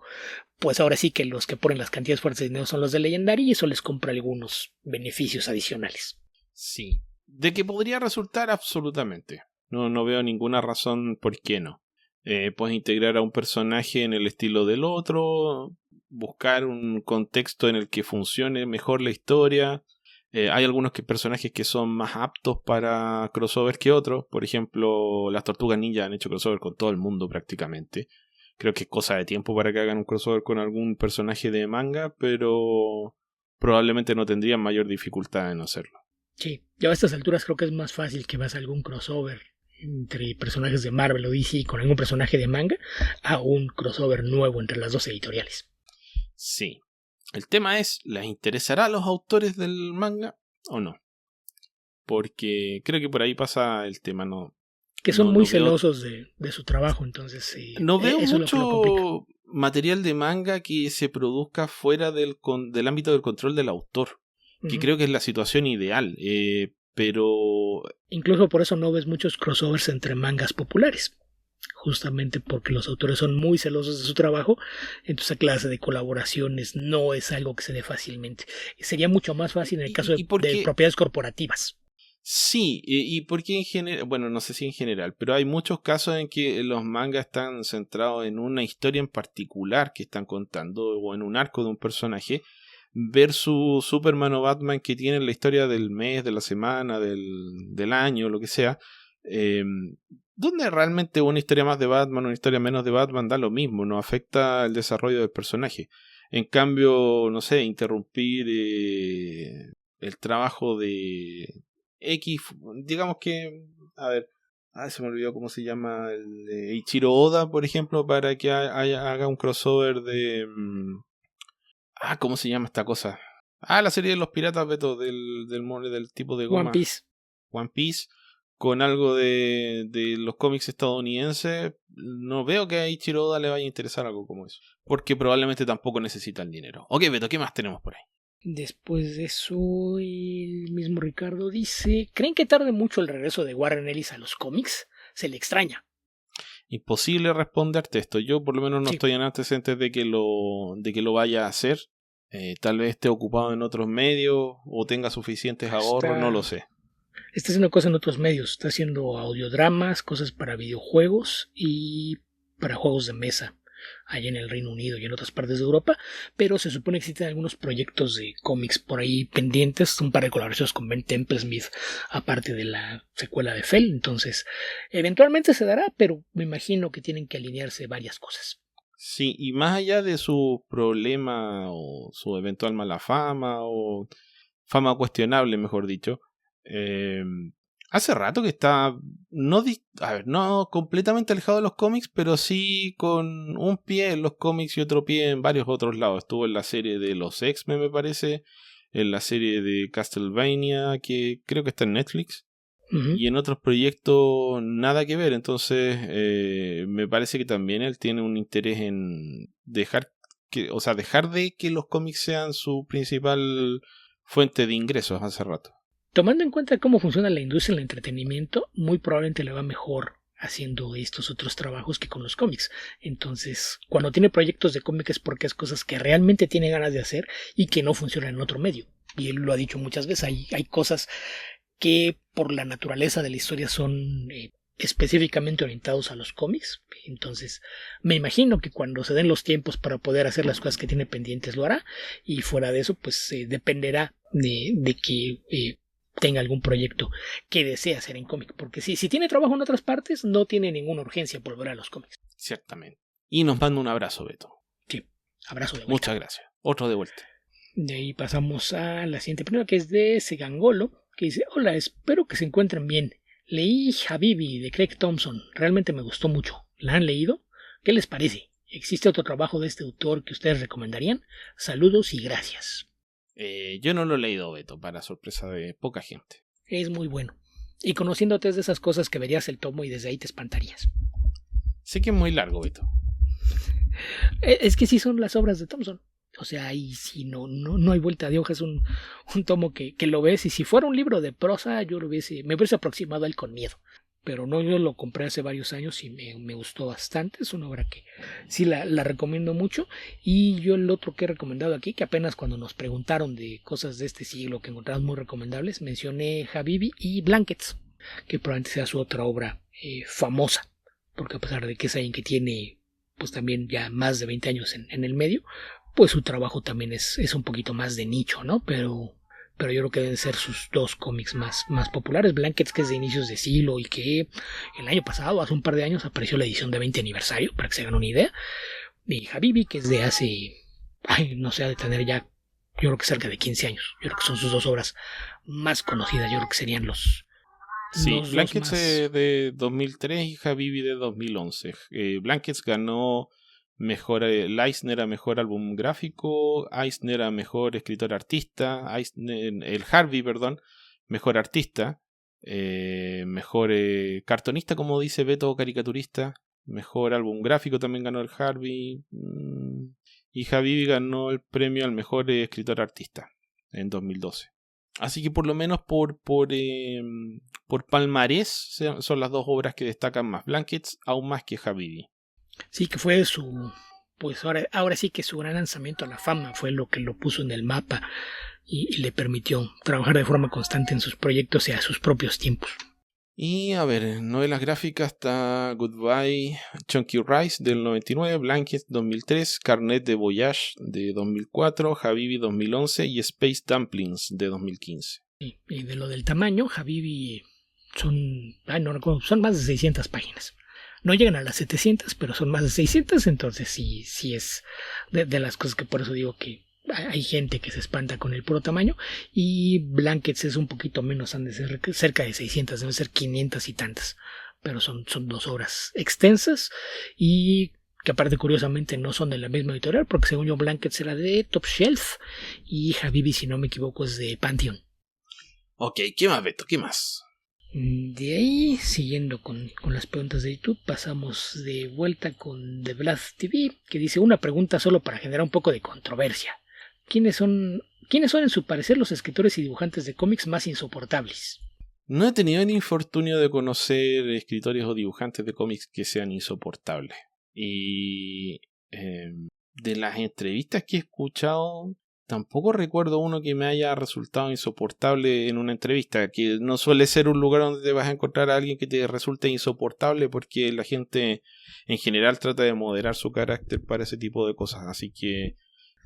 pues ahora sí que los que ponen las cantidades fuertes de dinero son los de Legendary y eso les compra algunos beneficios adicionales. Sí, de que podría resultar absolutamente. No veo ninguna razón por qué no. Puedes integrar a un personaje en el estilo del otro, buscar un contexto en el que funcione mejor la historia. Hay algunos personajes que son más aptos para crossover que otros. Por ejemplo, las Tortugas Ninja han hecho crossover con todo el mundo prácticamente. Creo que es cosa de tiempo para que hagan un crossover con algún personaje de manga, pero probablemente no tendrían mayor dificultad en hacerlo. Sí, ya a estas alturas creo que es más fácil que vas a algún crossover entre personajes de Marvel o DC con algún personaje de manga a un crossover nuevo entre las dos editoriales. Sí. El tema es, ¿les interesará a los autores del manga o no? Porque creo que por ahí pasa el tema, ¿no? Que son muy celosos de su trabajo, entonces no veo eso mucho material de manga que se produzca fuera del ámbito del control del autor, que creo que es la situación ideal, pero... Incluso por eso no ves muchos crossovers entre mangas populares, justamente porque los autores son muy celosos de su trabajo, entonces esa clase de colaboraciones no es algo que se dé fácilmente. Sería mucho más fácil en el caso de propiedades corporativas. Sí, y porque en general, bueno, no sé si en general, pero hay muchos casos en que los mangas están centrados en una historia en particular que están contando o en un arco de un personaje versus Superman o Batman que tienen la historia del mes, de la semana, del año, lo que sea, donde realmente una historia más de Batman, una historia menos de Batman da lo mismo, no afecta el desarrollo del personaje. En cambio, no sé, interrumpir el trabajo de X, digamos que, a ver, se me olvidó cómo se llama, el de Ichiro Oda, por ejemplo, para que haga un crossover de... ¿cómo se llama esta cosa? La serie de los piratas, Beto, del tipo de goma. One Piece, con algo de los cómics estadounidenses. No veo que a Ichiro Oda le vaya a interesar algo como eso, porque probablemente tampoco necesita el dinero. Ok, Beto, ¿qué más tenemos por ahí? Después de eso, el mismo Ricardo dice: ¿creen que tarde mucho el regreso de Warren Ellis a los cómics? Se le extraña. Imposible responderte esto. Yo por lo menos no estoy en antecedentes de que lo vaya a hacer. Tal vez esté ocupado en otros medios o tenga suficientes ahorros, no lo sé. Está haciendo cosas en otros medios. Está haciendo audiodramas, cosas para videojuegos y para juegos de mesa allá en el Reino Unido y en otras partes de Europa, pero se supone que existen algunos proyectos de cómics por ahí pendientes, un par de colaboraciones con Ben Templesmith aparte de la secuela de Fell, entonces eventualmente se dará, pero me imagino que tienen que alinearse varias cosas. Sí, y más allá de su problema o su eventual mala fama o fama cuestionable, mejor dicho, hace rato que está no completamente alejado de los cómics, pero sí con un pie en los cómics y otro pie en varios otros lados. Estuvo en la serie de los X-Men, me parece, en la serie de Castlevania, que creo que está en Netflix, y en otros proyectos nada que ver. Entonces me parece que también él tiene un interés en dejar de que los cómics sean su principal fuente de ingresos hace rato. Tomando en cuenta cómo funciona la industria del entretenimiento, muy probablemente le va mejor haciendo estos otros trabajos que con los cómics. Entonces, cuando tiene proyectos de cómics es porque es cosas que realmente tiene ganas de hacer y que no funcionan en otro medio. Y él lo ha dicho muchas veces, hay cosas que por la naturaleza de la historia son específicamente orientados a los cómics. Entonces, me imagino que cuando se den los tiempos para poder hacer las cosas que tiene pendientes lo hará. Y fuera de eso, pues dependerá de que tenga algún proyecto que desee hacer en cómic, porque si tiene trabajo en otras partes no tiene ninguna urgencia por volver a los cómics. Ciertamente. Y nos manda un abrazo, Beto. Sí, abrazo de vuelta. Muchas gracias. Otro de vuelta. De ahí pasamos a la siguiente primera, que es de Segangolo, que dice: hola, espero que se encuentren bien. Leí Habibi de Craig Thompson, realmente me gustó mucho. ¿La han leído? ¿Qué les parece? ¿Existe otro trabajo de este autor que ustedes recomendarían? Saludos y gracias. Yo no lo he leído, Beto, para sorpresa de poca gente. Es muy bueno. Y conociéndote es de esas cosas que verías el tomo y desde ahí te espantarías. Sé que es muy largo, Beto. Es que sí son las obras de Thompson. O sea, ahí sí no hay vuelta de hoja. Es un tomo que lo ves. Y si fuera un libro de prosa, me hubiese aproximado a él con miedo. Pero no, yo lo compré hace varios años y me gustó bastante. Es una obra que sí la recomiendo mucho. Y yo el otro que he recomendado aquí, que apenas cuando nos preguntaron de cosas de este siglo que encontramos muy recomendables, mencioné Habibi y Blankets, que probablemente sea su otra obra famosa. Porque a pesar de que es alguien que tiene pues también ya más de 20 años en el medio, pues su trabajo también es un poquito más de nicho, ¿no? Pero yo creo que deben ser sus dos cómics más populares. Blankets, que es de inicios de siglo y que el año pasado, hace un par de años, apareció la edición de 20 aniversario, para que se hagan una idea. Y Habibi, que es de hace, no sé, ha de tener ya, yo creo que cerca de 15 años. Yo creo que son sus dos obras más conocidas. Yo creo que serían los Blankets más... de 2003 y Habibi de 2011. Blankets ganó mejor, Eisner a mejor álbum gráfico, Eisner a mejor escritor artista, el Harvey, perdón, mejor artista, mejor cartonista, como dice Beto, caricaturista, mejor álbum gráfico también ganó el Harvey, y Habibi ganó el premio al mejor escritor artista en 2012. Así que por lo menos por palmarés son las dos obras que destacan más. Blankets aún más que Habibi. Sí, que fue pues ahora sí que su gran lanzamiento a la fama fue lo que lo puso en el mapa y le permitió trabajar de forma constante en sus proyectos y a sus propios tiempos. Y a ver, en novelas gráficas está Goodbye Chunky Rice del 99, Blankets 2003, Carnet de Voyage de 2004, Habibi 2011 y Space Dumplings de 2015. Y de lo del tamaño, Habibi no recuerdo, son más de 600 páginas. No llegan a las 700, pero son más de 600, entonces sí es de las cosas que por eso digo que hay gente que se espanta con el puro tamaño. Y Blankets es un poquito menos, han de ser cerca de 600, deben ser 500 y tantas, pero son dos obras extensas y que aparte curiosamente no son de la misma editorial, porque según yo Blankets era de Top Shelf y Habibi, si no me equivoco, es de Pantheon. Ok, ¿qué más, Beto? ¿Qué más? De ahí, siguiendo con las preguntas de YouTube, pasamos de vuelta con The Blast TV, que dice una pregunta solo para generar un poco de controversia. ¿Quiénes son en su parecer los escritores y dibujantes de cómics más insoportables? No he tenido el infortunio de conocer escritores o dibujantes de cómics que sean insoportables. Y de las entrevistas que he escuchado, tampoco recuerdo uno que me haya resultado insoportable en una entrevista, que no suele ser un lugar donde te vas a encontrar a alguien que te resulte insoportable, porque la gente en general trata de moderar su carácter para ese tipo de cosas. Así que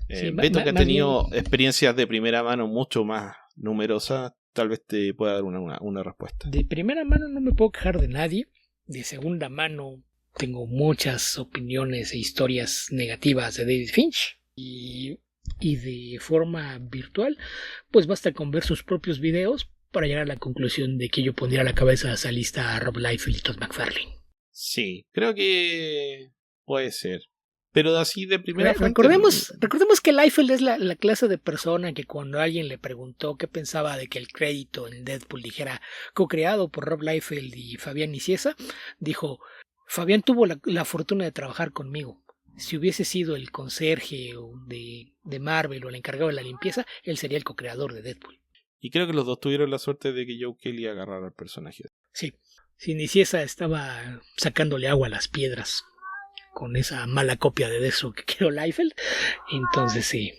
Sí, Beto, que ha tenido bien, experiencias de primera mano mucho más numerosas, tal vez te pueda dar una respuesta. de primera mano no me puedo quejar de nadie. De segunda mano tengo muchas opiniones e historias negativas de David Finch. Y de forma virtual, pues basta con ver sus propios videos para llegar a la conclusión de que yo pondría a la cabeza de esa lista a Rob Liefeld y Todd McFarlane. Sí, creo que puede ser. Pero así de primera fuente... Recordemos que Liefeld es la clase de persona que cuando alguien le preguntó qué pensaba de que el crédito en Deadpool dijera co-creado por Rob Liefeld y Fabián Nicieza, dijo: Fabián tuvo la fortuna de trabajar conmigo. Si hubiese sido el conserje de Marvel o el encargado de la limpieza, él sería el co-creador de Deadpool. Y creo que los dos tuvieron la suerte de que Joe Kelly agarrara al personaje. Sí, si Nicieza estaba sacándole agua a las piedras con esa mala copia de Destro que creó Liefeld, entonces sí,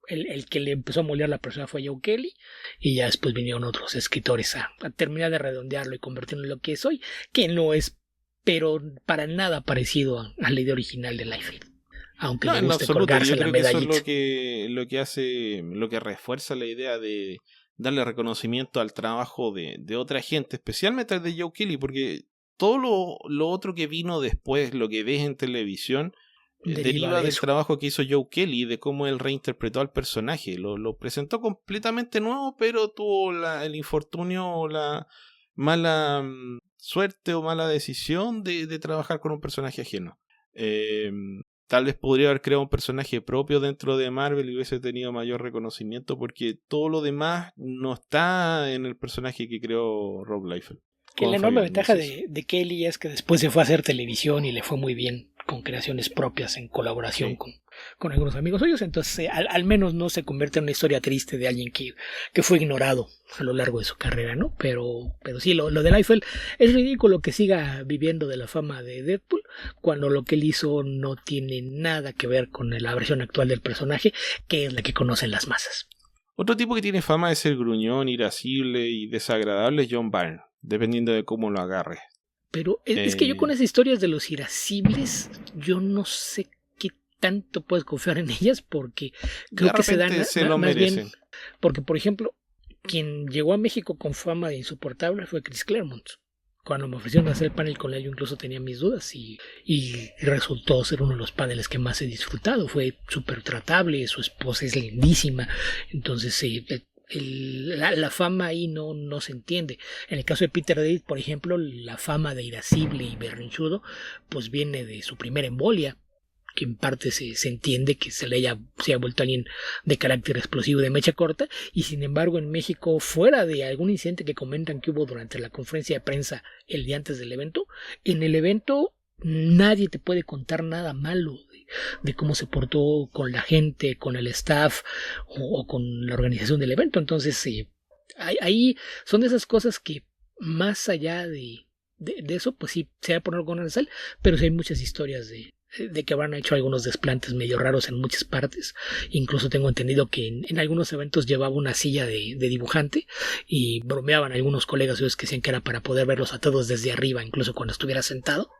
el que le empezó a moldear la persona fue Joe Kelly, y ya después vinieron otros escritores a terminar de redondearlo y convertirlo en lo que es hoy, que no es pero para nada parecido a la idea original de Liefeld, aunque le guste colgarse la medallita. Eso es lo que hace, lo que refuerza la idea de darle reconocimiento al trabajo de otra gente, especialmente al de Joe Kelly, porque todo lo otro que vino después, lo que ves en televisión, deriva del trabajo que hizo Joe Kelly, de cómo él reinterpretó al personaje. Lo presentó completamente nuevo, pero tuvo el infortunio o la mala suerte o mala decisión de trabajar con un personaje ajeno. tal vez podría haber creado un personaje propio dentro de Marvel y hubiese tenido mayor reconocimiento, porque todo lo demás no está en el personaje que creó Rob Liefeld. Que la enorme ventaja de Kelly es que después se fue a hacer televisión y le fue muy bien con creaciones propias en colaboración con algunos amigos suyos. Entonces, al menos no se convierte en una historia triste de alguien que fue ignorado a lo largo de su carrera, ¿no? Pero sí, lo de Liefeld es ridículo que siga viviendo de la fama de Deadpool cuando lo que él hizo no tiene nada que ver con la versión actual del personaje, que es la que conocen las masas. Otro tipo que tiene fama de ser gruñón, irascible y desagradable es John Byrne, dependiendo de cómo lo agarres. Pero es que yo con esas historias de los irascibles, yo no sé qué tanto puedes confiar en ellas, porque creo que se dan más bien. Porque, por ejemplo, quien llegó a México con fama de insoportable fue Chris Claremont. Cuando me ofrecieron hacer el panel con él, yo incluso tenía mis dudas y resultó ser uno de los paneles que más he disfrutado. Fue súper tratable, su esposa es lindísima, entonces la fama ahí no se entiende. En el caso de Peter David, por ejemplo, la fama de irascible y berrinchudo pues viene de su primera embolia, que en parte se entiende que se ha vuelto alguien de carácter explosivo de mecha corta, y sin embargo en México, fuera de algún incidente que comentan que hubo durante la conferencia de prensa el día antes del evento, en el evento nadie te puede contar nada malo de cómo se portó con la gente, con el staff o con la organización del evento. Entonces ahí son de esas cosas que más allá de eso, pues sí se va a poner con la sal, pero sí hay muchas historias de que habrán hecho algunos desplantes medio raros en muchas partes. Incluso tengo entendido que en algunos eventos llevaba una silla de dibujante y bromeaban algunos colegas suyos que decían que era para poder verlos a todos desde arriba, incluso cuando estuviera sentado.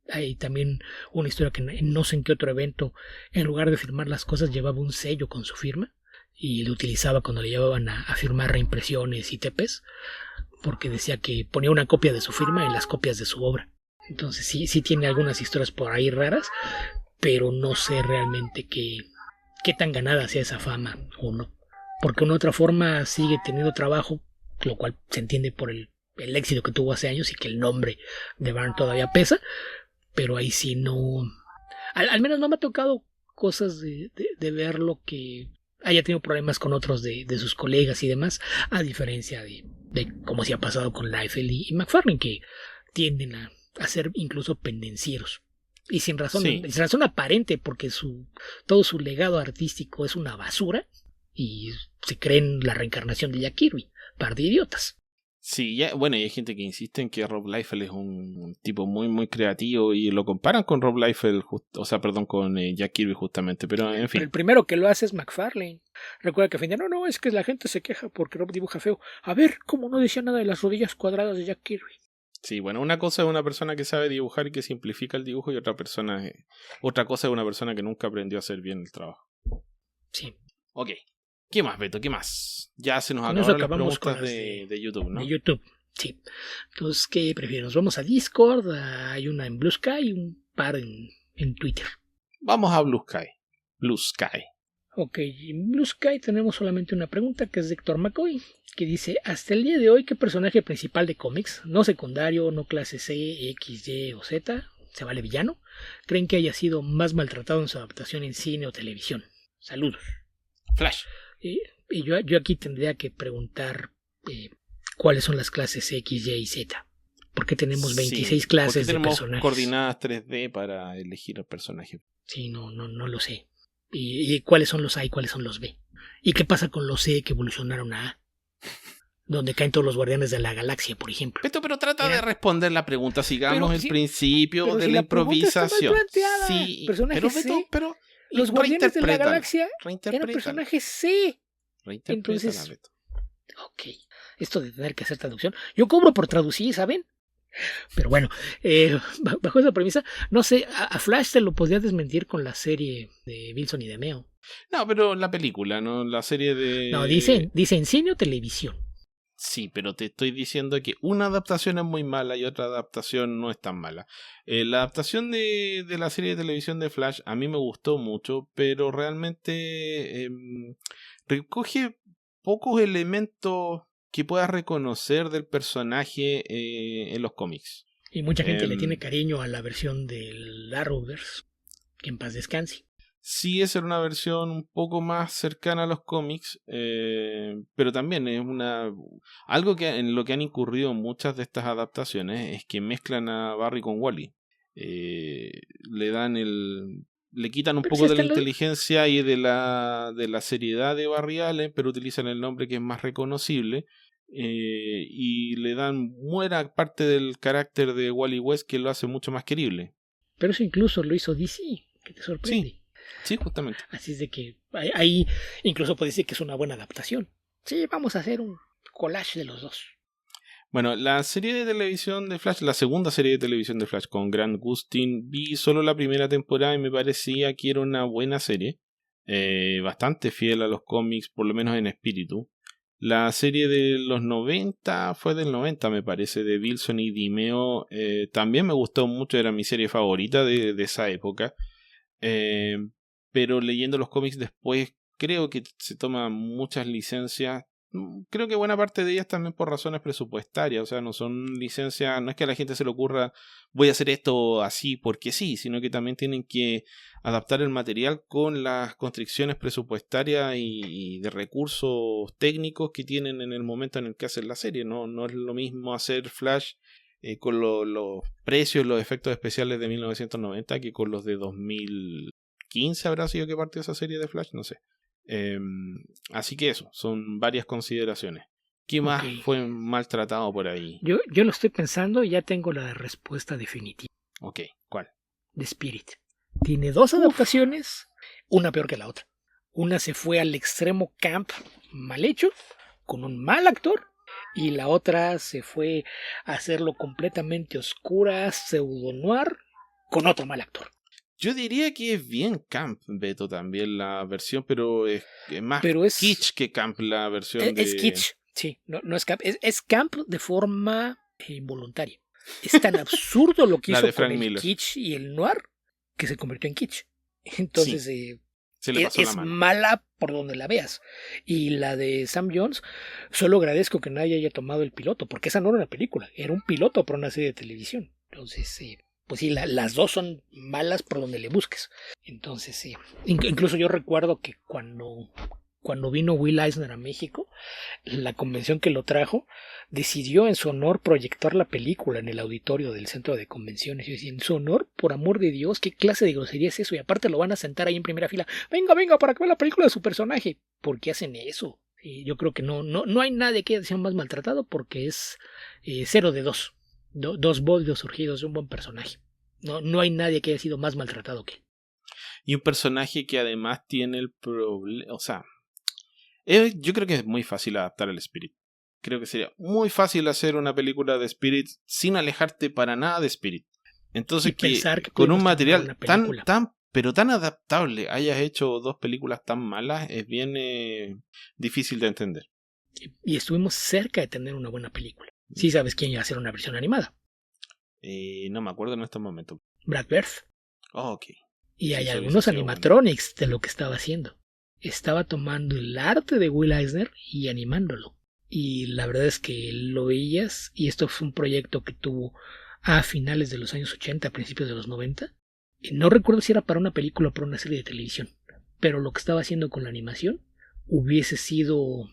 Hay también una historia que no sé en qué otro evento, en lugar de firmar las cosas, llevaba un sello con su firma y lo utilizaba cuando le llevaban a firmar reimpresiones y TPs, porque decía que ponía una copia de su firma en las copias de su obra. Entonces sí tiene algunas historias por ahí raras, pero no sé realmente qué tan ganada sea esa fama o no. Porque de una otra forma sigue teniendo trabajo, lo cual se entiende por el éxito que tuvo hace años y que el nombre de Byrne todavía pesa, pero ahí sí no. Al menos no me ha tocado cosas de verlo que haya tenido problemas con otros de sus colegas y demás, a diferencia de como se ha pasado con Liefeld y McFarlane, que tienden a ser incluso pendencieros y sin razón aparente, porque todo su legado artístico es una basura y se creen la reencarnación de Jack Kirby, par de idiotas. Sí, bueno, y hay gente que insiste en que Rob Liefeld es un tipo muy muy creativo y lo comparan con Rob Liefeld, con Jack Kirby justamente, pero en fin. Pero el primero que lo hace es McFarlane. Recuerda que no, es que la gente se queja porque Rob dibuja feo. A ver, ¿cómo no decía nada de las rodillas cuadradas de Jack Kirby? Sí, bueno, una cosa es una persona que sabe dibujar y que simplifica el dibujo, y otra cosa es una persona que nunca aprendió a hacer bien el trabajo. Sí. Ok. ¿Qué más, Beto? ¿Qué más? Ya se nos acabaron las preguntas de YouTube, ¿no? De YouTube, sí. Entonces, ¿qué prefieren? Nos vamos a Discord, hay una en Blue Sky y un par en Twitter. Vamos a Blue Sky. Blue Sky. Ok, en Blue Sky tenemos solamente una pregunta que es de Héctor McCoy, que dice: hasta el día de hoy, ¿qué personaje principal de cómics, no secundario, no clase C, X, Y o Z, se vale villano, creen que haya sido más maltratado en su adaptación en cine o televisión? Saludos. Flash. Y yo aquí tendría que preguntar cuáles son las clases X, Y y Z. ¿Por qué tenemos 26 clases de personajes? Tenemos coordenadas 3D para elegir el personaje. Sí, no lo sé. ¿Y cuáles son los A y cuáles son los B? ¿Y qué pasa con los C que evolucionaron a A? Donde caen todos los guardianes de la galaxia, por ejemplo. Pero trata de responder la pregunta. Sigamos el principio de la improvisación. Sí, pero los guardianes de la galaxia eran personajes C. Entonces, ok, esto de tener que hacer traducción. Yo cobro por traducir, ¿saben? Pero bueno, bajo esa premisa, no sé, a Flash se lo podría desmentir con la serie de Wilson y de Meo. No, pero la película, ¿no? La serie de... No, dice en cine o televisión. Sí, pero te estoy diciendo que una adaptación es muy mala y otra adaptación no es tan mala. La adaptación de la serie de televisión de Flash a mí me gustó mucho, pero realmente recoge pocos elementos que puedas reconocer del personaje en los cómics. Y mucha gente le tiene cariño a la versión del Arrowverse, que en paz descanse. Sí, esa era una versión un poco más cercana a los cómics, pero también es algo que en lo que han incurrido muchas de estas adaptaciones es que mezclan a Barry con Wally. Le quitan un Pero poco sí de la están los... inteligencia y de la seriedad de Barry Allen, pero utilizan el nombre que es más reconocible. Y le dan buena parte del carácter de Wally West, que lo hace mucho más querible. Pero eso incluso lo hizo DC, que te sorprende. Sí, justamente. Así es de que ahí incluso puede decir que es una buena adaptación. Sí, vamos a hacer un collage de los dos. Bueno, la serie de televisión de Flash, la segunda serie de televisión de Flash con Grant Gustin, vi solo la primera temporada y me parecía que era una buena serie. Bastante fiel a los cómics, por lo menos en espíritu. La serie de los 90, fue del 90 me parece, de Wilson y Dimeo, también me gustó mucho, era mi serie favorita de esa época. Pero leyendo los cómics después, creo que se toman muchas licencias. Creo que buena parte de ellas también por razones presupuestarias. O sea, no son licencias, no es que a la gente se le ocurra voy a hacer esto así porque sí, sino que también tienen que adaptar el material con las constricciones presupuestarias y de recursos técnicos que tienen en el momento en el que hacen la serie. No es lo mismo hacer Flash con los precios, los efectos especiales de 1990 que con los de 2015 habrá sido que partió esa serie de Flash, no sé. Así que eso, son varias consideraciones. ¿Qué más fue maltratado por ahí? Yo lo estoy pensando y ya tengo la respuesta definitiva. Ok, ¿cuál? The Spirit. Tiene dos adaptaciones, una peor que la otra. Una se fue al extremo camp mal hecho, con un mal actor, y la otra se fue a hacerlo completamente oscura, pseudo-noir, con otro mal actor. Yo diría que es bien camp, Beto, también la versión, pero es más kitsch que camp la versión es kitsch, sí, no es camp. Es camp de forma involuntaria. Es tan absurdo lo que hizo con el Miller. Kitsch y el noir que se convirtió en kitsch. Entonces se le pasó es mala por donde la veas. Y la de Sam Jones, solo agradezco que nadie haya tomado el piloto, porque esa no era una película, era un piloto para una serie de televisión. Entonces, pues sí, las dos son malas por donde le busques. Entonces, sí. Incluso yo recuerdo que cuando vino Will Eisner a México, la convención que lo trajo decidió en su honor proyectar la película en el auditorio del centro de convenciones. Yo decía, en su honor, por amor de Dios, ¿qué clase de grosería es eso? Y aparte lo van a sentar ahí en primera fila. Venga, para que vea la película de su personaje. ¿Por qué hacen eso? Y yo creo que no hay nadie que haya sido más maltratado porque es 0 de 2. Dos bólidos surgidos de un buen personaje. No hay nadie que haya sido más maltratado que él. Y un personaje que además tiene el problema, o sea, yo creo que es muy fácil adaptar al Spirit. Creo que sería muy fácil hacer una película de Spirit sin alejarte para nada de Spirit. Entonces que con un material tan adaptable hayas hecho dos películas tan malas es bien difícil de entender. Y estuvimos cerca de tener una buena película. Sí sabes quién iba a hacer una versión animada. No me acuerdo en estos momentos. Brad Bird. Oh, ok. Y hay algunos animatronics de lo que estaba haciendo. Estaba tomando el arte de Will Eisner y animándolo. Y la verdad es que lo veías, y esto fue un proyecto que tuvo a finales de los años 80, a principios de los 90. No recuerdo si era para una película o para una serie de televisión, pero lo que estaba haciendo con la animación hubiese sido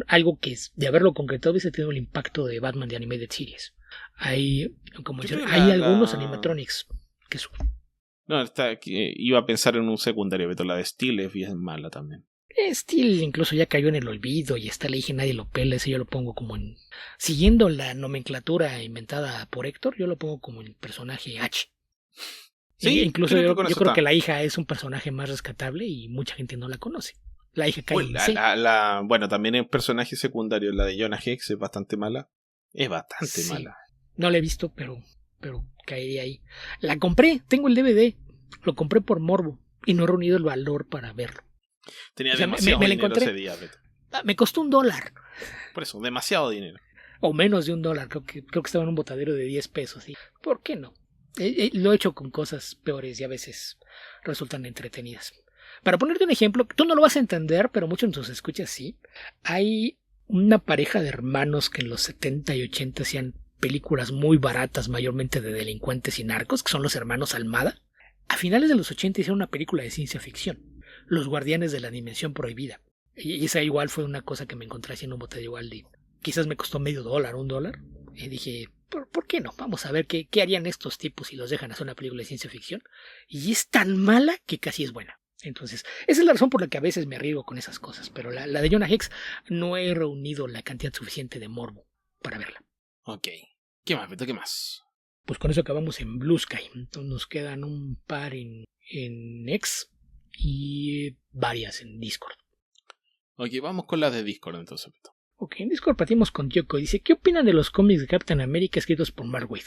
algo que de haberlo concretado hubiese tenido el impacto de Batman de Animated Series. Hay algunos animatronics que son... No, iba a pensar en un secundario, pero la de Steel es bien mala también. Steel incluso ya cayó en el olvido y está le dije nadie lo pela, ese yo lo pongo como en... Siguiendo la nomenclatura inventada por Héctor, yo lo pongo como en personaje H. Sí, incluso yo creo que la hija es un personaje más rescatable y mucha gente no la conoce. La hija cae en C. Bueno, también es un personaje secundario, la de Jonah Hex es bastante mala. Es bastante mala. No la he visto, pero caería ahí. La compré, tengo el DVD, lo compré por morbo y no he reunido el valor para verlo. Tenía demasiado dinero ese día, Beto. Me costó $1. Por eso, demasiado dinero. O menos de $1, creo que estaba en un botadero de 10 pesos. ¿Sí? ¿Por qué no? Lo he hecho con cosas peores y a veces resultan entretenidas. Para ponerte un ejemplo, tú no lo vas a entender, pero muchos de tus escuchas sí. Hay una pareja de hermanos que en los 70 y 80 hacían películas muy baratas, mayormente de delincuentes y narcos, que son los hermanos Almada. A finales de los 80 hicieron una película de ciencia ficción, Los Guardianes de la Dimensión Prohibida. Y esa igual fue una cosa que me encontré haciendo un bote igual de... Quizás me costó $0.50, $1. Y dije, ¿por qué no? Vamos a ver qué harían estos tipos si los dejan hacer una película de ciencia ficción. Y es tan mala que casi es buena. Entonces, esa es la razón por la que a veces me arriesgo con esas cosas. Pero la de Jonah Hex no he reunido la cantidad suficiente de morbo para verla. Ok. ¿Qué más, Beto? ¿Qué más? Pues con eso acabamos en Blue Sky. Entonces nos quedan un par en X y varias en Discord. Ok, vamos con las de Discord entonces, Beto. Ok, en Discord partimos con Yoko. Dice, ¿qué opinan de los cómics de Captain America escritos por Mark Waid?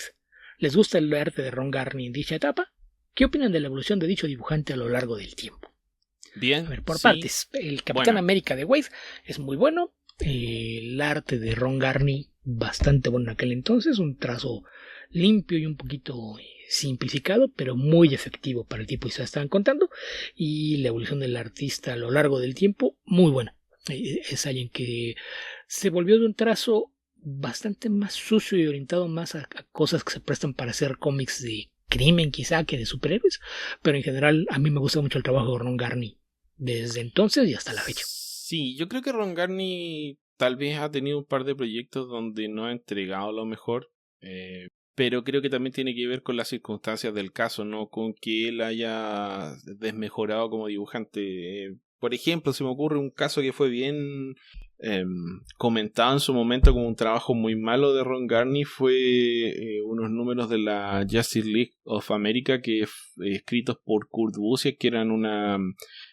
¿Les gusta el arte de Ron Garney en dicha etapa? ¿Qué opinan de la evolución de dicho dibujante a lo largo del tiempo? Bien. A ver, por sí. partes. El Capitán América de Waid es muy bueno. El arte de Ron Garney, bastante bueno en aquel entonces. Un trazo limpio y un poquito simplificado, pero muy efectivo para el tipo que se estaban contando. Y la evolución del artista a lo largo del tiempo, muy buena. Es alguien que se volvió de un trazo bastante más sucio y orientado más a cosas que se prestan para hacer cómics de crimen quizá que de superhéroes, pero en general a mí me gusta mucho el trabajo de Ron Garney desde entonces y hasta la fecha. Sí, yo creo que Ron Garney tal vez ha tenido un par de proyectos donde no ha entregado lo mejor, pero creo que también tiene que ver con las circunstancias del caso, no con que él haya desmejorado como dibujante. Por ejemplo, se me ocurre un caso que fue bien comentado en su momento como un trabajo muy malo de Ron Garney, fue unos números de la Justice League of America escritos por Kurt Busiek, que eran una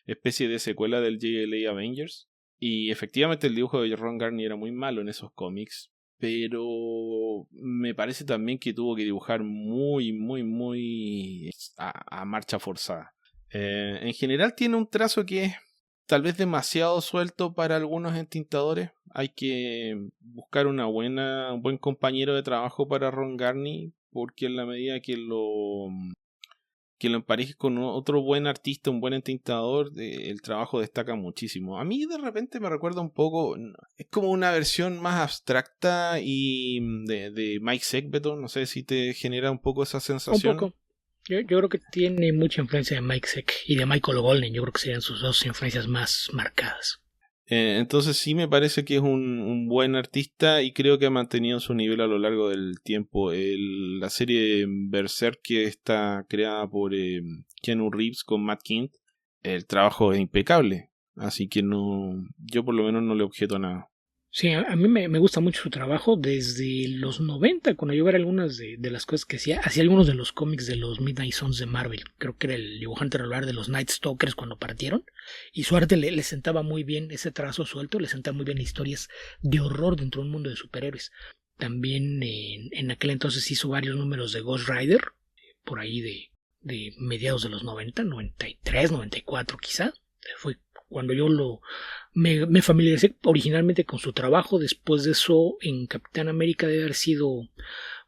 especie de secuela del JLA Avengers, y efectivamente el dibujo de Ron Garney era muy malo en esos cómics, pero me parece también que tuvo que dibujar muy a marcha forzada. En general tiene un trazo que es tal vez demasiado suelto para algunos entintadores. Hay que buscar un buen compañero de trabajo para Ron Garney, porque en la medida que lo emparejes con otro buen artista, un buen entintador, el trabajo destaca muchísimo. A mí de repente me recuerda un poco, es como una versión más abstracta y de Mike Zeck, Beto. No sé si te genera un poco esa sensación. Un poco. Yo creo que tiene mucha influencia de Mike Zeck y de Michael Golden. Yo creo que serían sus dos influencias más marcadas. Entonces sí me parece que es un buen artista y creo que ha mantenido su nivel a lo largo del tiempo. La serie Berserk, que está creada por Keanu Reeves con Matt Kindt, el trabajo es impecable, así que yo por lo menos no le objeto nada. Sí, a mí me gusta mucho su trabajo desde los 90, cuando yo veía algunas de las cosas que hacía algunos de los cómics de los Midnight Suns de Marvel. Creo que era el dibujante regular de los Night Stalkers cuando partieron, y su arte le sentaba muy bien, ese trazo suelto le sentaba muy bien historias de horror dentro de un mundo de superhéroes. También en aquel entonces hizo varios números de Ghost Rider, por ahí de mediados de los 90, 93, 94 quizá. Fue cuando yo me familiaricé originalmente con su trabajo. Después de eso, en Capitán América debe haber sido,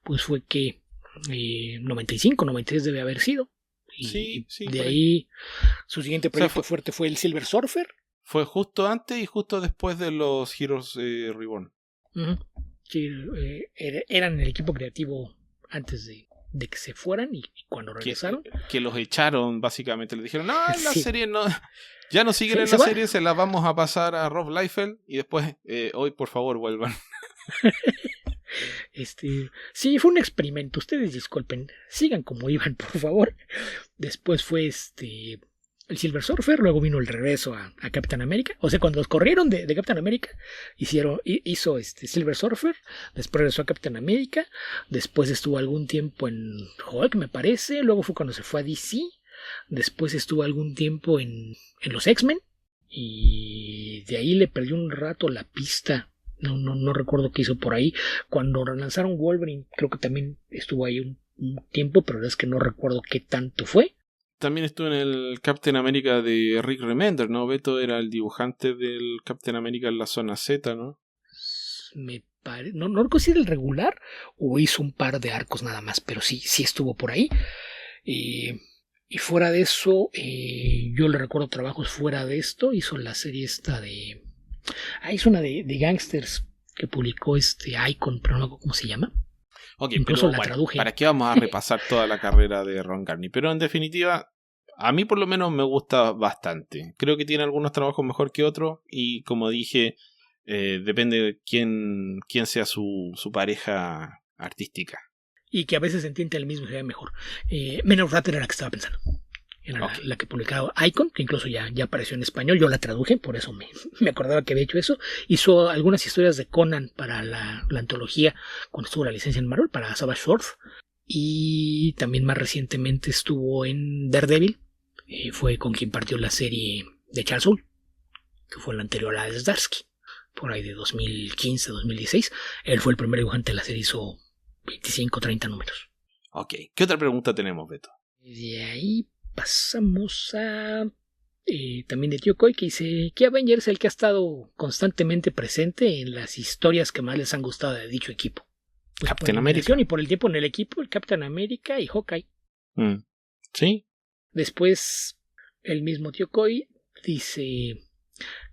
pues fue que 95, 93 debe haber sido. Y sí, de ahí su siguiente proyecto fuerte fue el Silver Surfer. Fue justo antes y justo después de los Heroes Reborn. Uh-huh. Sí, eran el equipo creativo antes de que se fueran, y cuando regresaron que los echaron básicamente, le dijeron, no, la serie no, ya no siguen en la serie, se la vamos a pasar a Rob Liefeld y después hoy por favor vuelvan. Sí, fue un experimento, ustedes disculpen, sigan como iban por favor. Después fue el Silver Surfer, luego vino el regreso a Capitán América. O sea, cuando los corrieron de Capitán América, hizo Silver Surfer, después regresó a Capitán América, después estuvo algún tiempo en Hulk, me parece, luego fue cuando se fue a DC, después estuvo algún tiempo en los X-Men, y de ahí le perdió un rato la pista. No recuerdo qué hizo por ahí. Cuando relanzaron Wolverine, creo que también estuvo ahí un tiempo, pero es que no recuerdo qué tanto fue. También estuvo en el Captain America de Rick Remender, ¿no? Beto era el dibujante del Captain America en la zona Z, ¿no? No recuerdo si era el regular o hizo un par de arcos nada más, pero sí estuvo por ahí. Y fuera de eso, yo le recuerdo trabajos fuera de esto. Hizo la serie esta hizo una de Gangsters que publicó Icon, pero no sé cómo se llama. Ok, Incluso pero la bueno, traduje. ¿para qué vamos a repasar toda la carrera de Ron Garney? Pero en definitiva, a mí por lo menos me gusta bastante. Creo que tiene algunos trabajos mejor que otros y como dije, depende de quién sea su pareja artística. Y que a veces se entiende el mismo y se ve mejor. Men of Ratter era la que estaba pensando. Era Ok. la que publicaba Icon, que incluso ya apareció en español. Yo la traduje, por eso me acordaba que había hecho eso. Hizo algunas historias de Conan para la antología cuando estuvo la licencia en Marvel, para Savage Sword. Y también más recientemente estuvo en Daredevil. Fue con quien partió la serie de Charles Soule, que fue la anterior a Zdarsky, por ahí de 2015-2016. Él fue el primer dibujante de la serie, hizo 25 o 30 números. Ok. ¿Qué otra pregunta tenemos, Beto? De ahí pasamos a también de Tío Coy, que dice que Avengers es el que ha estado constantemente presente en las historias que más les han gustado de dicho equipo. Pues Captain por America. Y por el tiempo en el equipo, el Captain America y Hawkeye. Sí. Después, el mismo Tío Coy dice: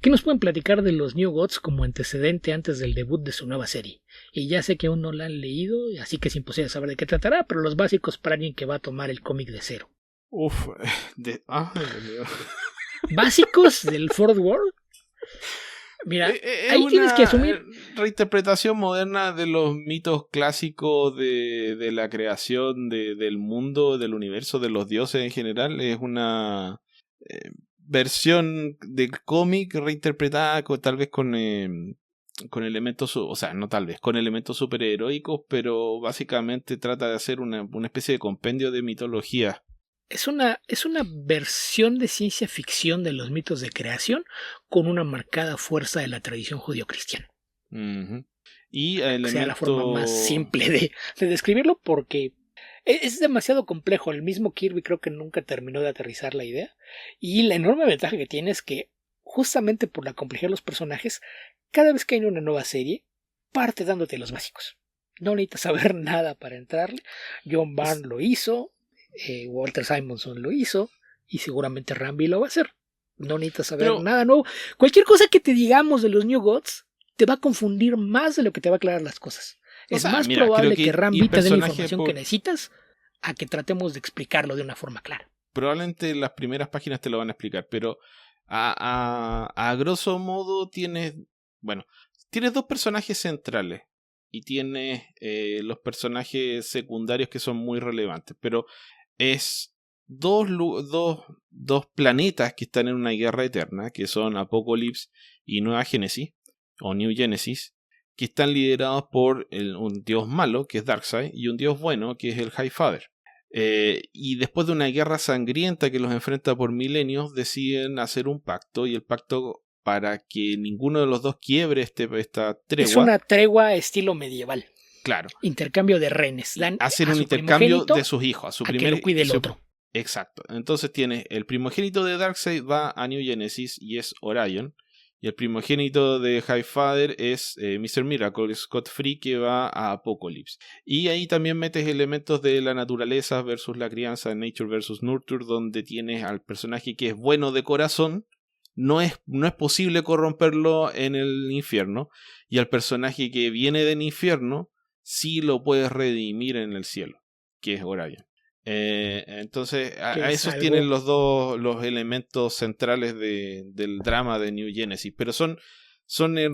¿qué nos pueden platicar de los New Gods como antecedente antes del debut de su nueva serie? Y ya sé que aún no la han leído, así que es imposible saber de qué tratará, pero los básicos para alguien que va a tomar el cómic de cero. Uf. Dios mío. ¿Básicos del Fourth World? Mira, ahí tienes que asumir. Reinterpretación moderna de los mitos clásicos de la creación del mundo, del universo, de los dioses en general. Es una versión del cómic reinterpretada tal vez con elementos, o sea, no tal vez, con elementos superheroicos, pero básicamente trata de hacer una especie de compendio de mitología. Es una versión de ciencia ficción de los mitos de creación con una marcada fuerza de la tradición judio-cristiana. Uh-huh. Y sea la forma más simple de describirlo, porque es demasiado complejo. El mismo Kirby creo que nunca terminó de aterrizar la idea. Y la enorme ventaja que tiene es que, justamente por la complejidad de los personajes, cada vez que hay una nueva serie, parte dándote los básicos. No necesitas saber nada para entrarle. John Byrne lo hizo. Walter Simonson lo hizo y seguramente Rambi lo va a hacer. No necesitas saber nada nuevo. Cualquier cosa que te digamos de los New Gods te va a confundir más de lo que te va a aclarar las cosas. Es más probable que Rambi te dé la información que necesitas a que tratemos de explicarlo de una forma clara. Probablemente las primeras páginas te lo van a explicar, pero a grosso modo tienes dos personajes centrales y tienes los personajes secundarios que son muy relevantes, pero es dos planetas que están en una guerra eterna, que son Apocalypse y Nueva Génesis, o New Genesis, que están liderados por un dios malo, que es Darkseid, y un dios bueno, que es el Highfather. Y después de una guerra sangrienta que los enfrenta por milenios, deciden hacer un pacto, y el pacto, para que ninguno de los dos quiebre esta tregua. Es una tregua estilo medieval. Claro. Intercambio de rehenes. Hacen un intercambio de sus hijos. A su que lo cuide el otro. Exacto. Entonces tienes el primogénito de Darkseid va a New Genesis y es Orion. Y el primogénito de Highfather es Mr. Miracle, Scott Free, que va a Apocalypse. Y ahí también metes elementos de la naturaleza versus la crianza, Nature versus Nurture, donde tienes al personaje que es bueno de corazón. No es posible corromperlo en el infierno. Y al personaje que viene del infierno sí lo puedes redimir en el cielo, que es Orion. Entonces a esos tienen los elementos centrales del drama de New Genesis, pero son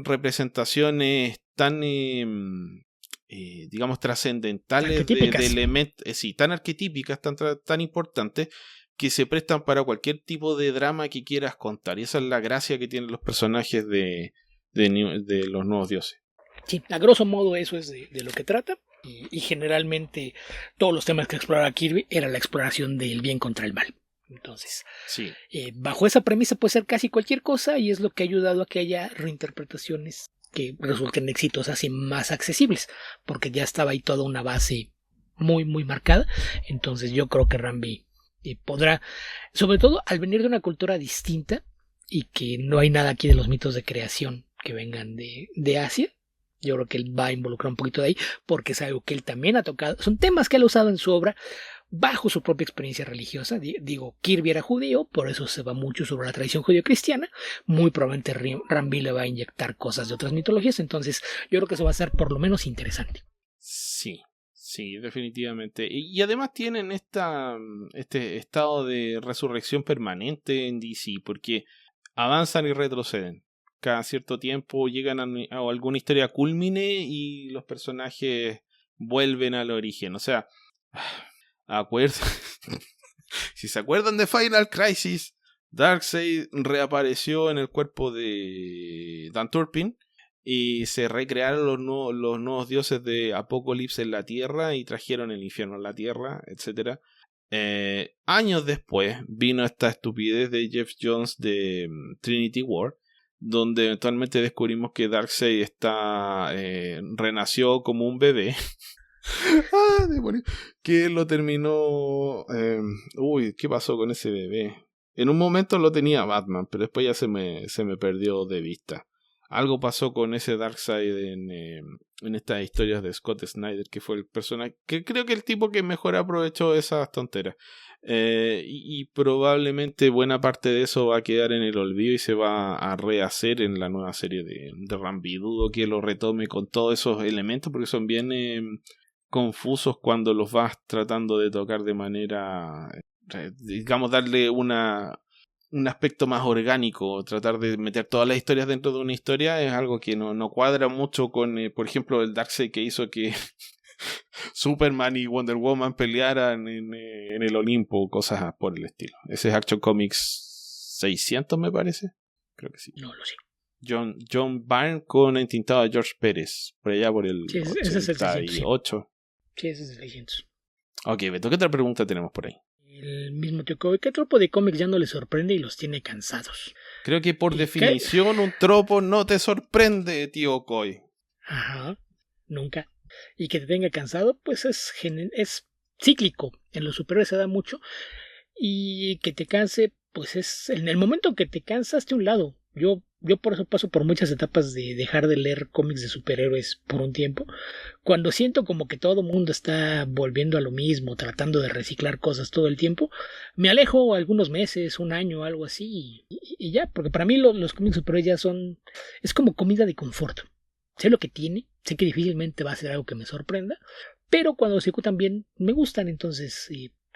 representaciones tan digamos trascendentales de elementos, tan arquetípicas, tan importantes, que se prestan para cualquier tipo de drama que quieras contar, y esa es la gracia que tienen los personajes de los nuevos dioses. Sí, a grosso modo eso es de lo que trata. Y generalmente todos los temas que exploraba Kirby era la exploración del bien contra el mal. Entonces, sí. Bajo esa premisa puede ser casi cualquier cosa, y es lo que ha ayudado a que haya reinterpretaciones que resulten exitosas y más accesibles, porque ya estaba ahí toda una base muy muy marcada. Entonces yo creo que Rambi podrá, sobre todo al venir de una cultura distinta y que no hay nada aquí de los mitos de creación que vengan de Asia. Yo creo que él va a involucrar un poquito de ahí, porque es algo que él también ha tocado. Son temas que él ha usado en su obra bajo su propia experiencia religiosa. Digo, Kirby era judío, por eso se va mucho sobre la tradición judío-cristiana. Muy probablemente Rambi le va a inyectar cosas de otras mitologías. Entonces yo creo que eso va a ser por lo menos interesante. Sí. Sí, definitivamente. Y además tienen este estado de resurrección permanente en DC, porque avanzan y retroceden. Cada cierto tiempo llegan a alguna historia cúlmine y los personajes vuelven al origen. O sea, si se acuerdan de Final Crisis, Darkseid reapareció en el cuerpo de Dan Turpin y se recrearon los nuevos dioses de Apocalipsis en la Tierra y trajeron el infierno a la Tierra, etc. Años después vino esta estupidez de Jeff Jones de Trinity War, donde eventualmente descubrimos que Darkseid renació como un bebé. Demonio. Que lo terminó. ¿Qué pasó con ese bebé? En un momento lo tenía Batman, pero después ya se me perdió de vista. Algo pasó con ese Darkseid en estas historias de Scott Snyder, que fue el personaje, que creo que el tipo que mejor aprovechó esas tonteras. Y probablemente buena parte de eso va a quedar en el olvido y se va a rehacer en la nueva serie de Rambi. Dudo que lo retome con todos esos elementos porque son bien confusos cuando los vas tratando de tocar de manera, digamos, darle un aspecto más orgánico. Tratar de meter todas las historias dentro de una historia es algo que no cuadra mucho con, por ejemplo, el Darkseid que hizo que Superman y Wonder Woman pelearan en el Olimpo, cosas por el estilo. Ese es Action Comics 600, me parece. Creo que sí. No lo sé. John Byrne con entintado a George Pérez, por allá por el Sí, ese es el 88. Sí, ese es el 600. Ok, Beto, ¿qué otra pregunta tenemos por ahí? El mismo tío Kobe, ¿qué tropo de cómics ya no le sorprende y los tiene cansados? Creo que por definición un tropo no te sorprende, tío Coy. Ajá, nunca. Y que te tenga cansado, pues es cíclico. En los superhéroes se da mucho. Y que te canse, pues es en el momento que te cansas de un lado. Yo por eso paso por muchas etapas de dejar de leer cómics de superhéroes por un tiempo. Cuando siento como que todo el mundo está volviendo a lo mismo, tratando de reciclar cosas todo el tiempo, me alejo algunos meses, un año, algo así, y ya, porque para mí los cómics de superhéroes ya son, es como comida de confort. Sé lo que tiene, sé que difícilmente va a ser algo que me sorprenda, pero cuando se ejecutan bien, me gustan. Entonces,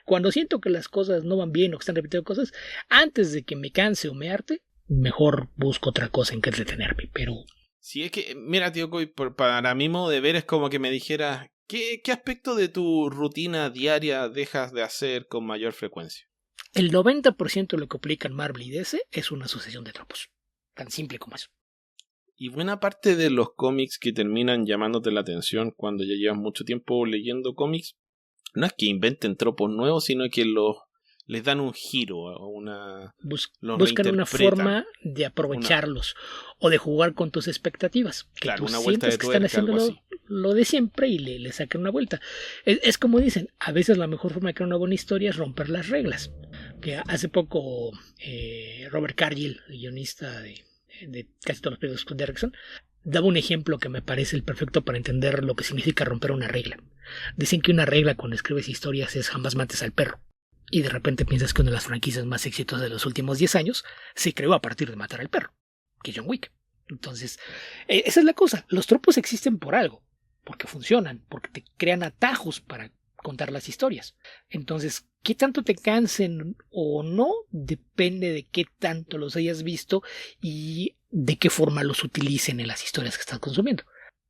cuando siento que las cosas no van bien o que están repitiendo cosas, antes de que me canse o me harte, mejor busco otra cosa en que entretenerme, pero... Sí, es que, mira, tío Coy, para mi modo de ver es como que me dijeras, ¿qué aspecto de tu rutina diaria dejas de hacer con mayor frecuencia? El 90% de lo que aplican Marvel y DC es una sucesión de tropos. Tan simple como eso. Y buena parte de los cómics que terminan llamándote la atención cuando ya llevas mucho tiempo leyendo cómics, no es que inventen tropos nuevos, sino que les dan un giro, buscan una forma de aprovecharlos o de jugar con tus expectativas. Que claro, tú una vuelta sientes de que están haciendo lo de siempre y le sacan una vuelta. Es como dicen, a veces la mejor forma de crear una buena historia es romper las reglas. Que hace poco Robert Cargill, el guionista de casi todos los periodos de Derrickson, daba un ejemplo que me parece el perfecto para entender lo que significa romper una regla. Dicen que una regla cuando escribes historias es jamás mates al perro. Y de repente piensas que una de las franquicias más exitosas de los últimos 10 años se creó a partir de matar al perro, que es John Wick. Entonces, esa es la cosa. Los tropos existen por algo, porque funcionan, porque te crean atajos para contar las historias. Entonces, qué tanto te cansen o no depende de qué tanto los hayas visto y de qué forma los utilicen en las historias que estás consumiendo.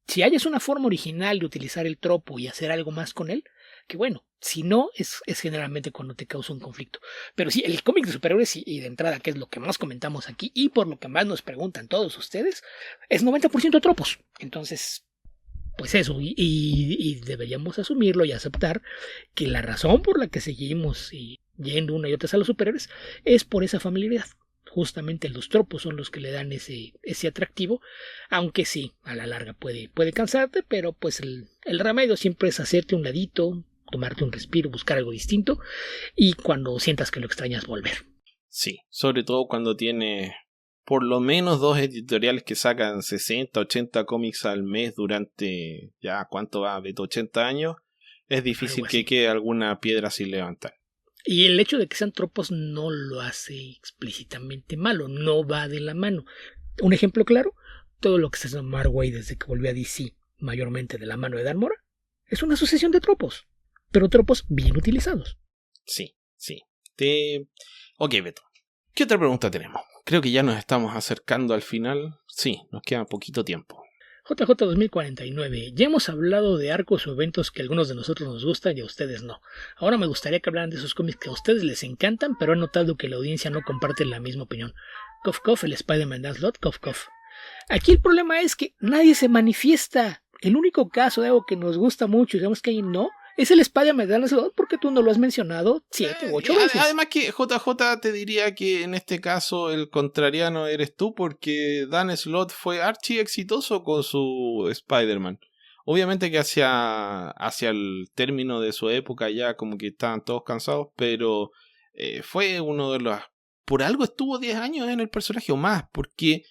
Si hayas una forma original de utilizar el tropo y hacer algo más con él, que bueno, si no, es generalmente cuando te causa un conflicto. Pero sí, el cómic de superhéroes y de entrada, que es lo que más comentamos aquí y por lo que más nos preguntan todos ustedes, es 90% tropos. Entonces, pues eso, y deberíamos asumirlo y aceptar que la razón por la que seguimos yendo una y otra a los superhéroes es por esa familiaridad. Justamente los tropos son los que le dan ese atractivo, aunque sí, a la larga puede cansarte, pero pues el remedio siempre es hacerte un ladito, tomarte un respiro, buscar algo distinto y cuando sientas que lo extrañas volver. Sí, sobre todo cuando tiene por lo menos 2 editoriales que sacan 60, 80 cómics al mes durante, ya, ¿cuánto va? De 80 años, es difícil que quede alguna piedra sin levantar. Y el hecho de que sean tropos no lo hace explícitamente malo, no va de la mano. Un ejemplo claro, todo lo que se hace en Mark Waid desde que volvió a DC, mayormente de la mano de Dan Mora, Es una sucesión de tropos, pero tropos bien utilizados. Sí. Ok, Beto. ¿Qué otra pregunta tenemos? Creo que ya nos estamos acercando al final. Sí, nos queda poquito tiempo. JJ 2049. Ya hemos hablado de arcos o eventos que a algunos de nosotros nos gustan y a ustedes no. Ahora me gustaría que hablaran de esos cómics que a ustedes les encantan, pero he notado que la audiencia no comparte la misma opinión. Cough cough, el Spider-Man Dan Slott, cough cough. Aquí el problema es que nadie se manifiesta. El único caso de algo que nos gusta mucho y digamos que ahí no, es el Spider-Man Dan Slott porque tú no lo has mencionado 7 u 8 veces. Además que JJ te diría que en este caso el contrariano eres tú porque Dan Slott fue archi exitoso con su Spider-Man. Obviamente que hacia el término de su época ya como que estaban todos cansados, pero fue uno de los... Por algo estuvo 10 años en el personaje o más, porque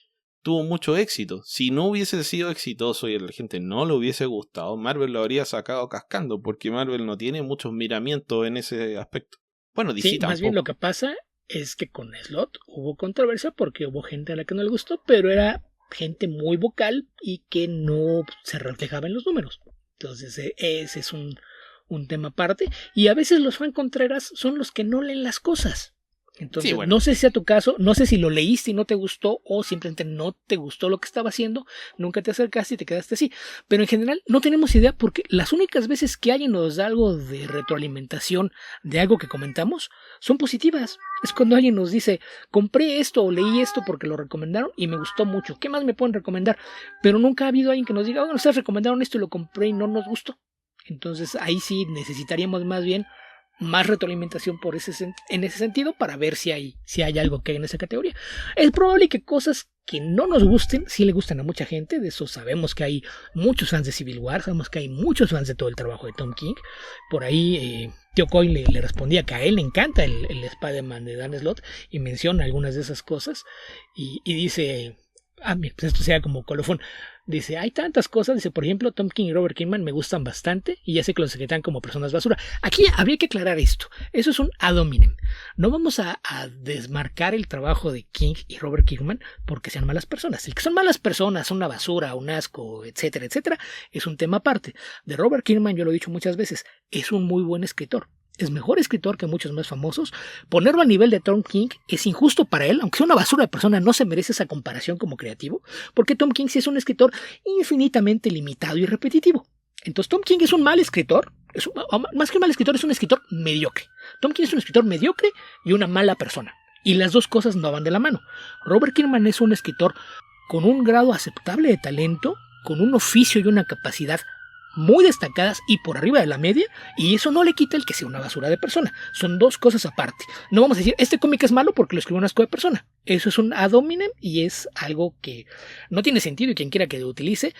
tuvo mucho éxito. Si no hubiese sido exitoso y a la gente no le hubiese gustado, Marvel lo habría sacado cascando, porque Marvel no tiene muchos miramientos en ese aspecto. Bueno, DC tampoco. Más bien lo que pasa es que con Slott hubo controversia porque hubo gente a la que no le gustó, pero era gente muy vocal y que no se reflejaba en los números. Entonces ese es un tema aparte. Y a veces los fan Contreras son los que no leen las cosas. Entonces, no sé si sea tu caso, no sé si lo leíste y no te gustó o simplemente no te gustó lo que estaba haciendo, nunca te acercaste y te quedaste así. Pero en general no tenemos idea porque las únicas veces que alguien nos da algo de retroalimentación de algo que comentamos son positivas. Es cuando alguien nos dice, compré esto o leí esto porque lo recomendaron y me gustó mucho. ¿Qué más me pueden recomendar? Pero nunca ha habido alguien que nos diga, bueno, ustedes recomendaron esto y lo compré y no nos gustó. Entonces ahí sí necesitaríamos más bien más retroalimentación en ese sentido para ver si hay algo que hay en esa categoría. Es probable que cosas que no nos gusten sí le gustan a mucha gente. De eso sabemos que hay muchos fans de Civil War, sabemos que hay muchos fans de todo el trabajo de Tom King. Por ahí Tío Coy le respondía que a él le encanta el Spider-Man de Dan Slott y menciona algunas de esas cosas y dice, pues esto sea como colofón. Dice, hay tantas cosas, dice, por ejemplo, Tom King y Robert Kirkman me gustan bastante y ya sé que los etiquetan como personas basura. Aquí habría que aclarar esto, eso es un ad hominem. No vamos a desmarcar el trabajo de King y Robert Kirkman porque sean malas personas. El que son malas personas, son una basura, un asco, etcétera, etcétera, es un tema aparte. De Robert Kirkman, yo lo he dicho muchas veces, es un muy buen escritor. Es mejor escritor que muchos más famosos. Ponerlo a nivel de Tom King es injusto para él, aunque sea una basura de persona, no se merece esa comparación como creativo, porque Tom King sí es un escritor infinitamente limitado y repetitivo. Entonces Tom King es un mal escritor, más que un mal escritor, es un escritor mediocre. Tom King es un escritor mediocre y una mala persona, y las dos cosas no van de la mano. Robert Kirkman es un escritor con un grado aceptable de talento, con un oficio y una capacidad muy destacadas y por arriba de la media, y eso no le quita el que sea una basura de persona. Son dos cosas aparte. No vamos a decir, este cómic es malo porque lo escribió un asco de persona. Eso es un ad hominem y es algo que no tiene sentido y quien quiera que lo utilice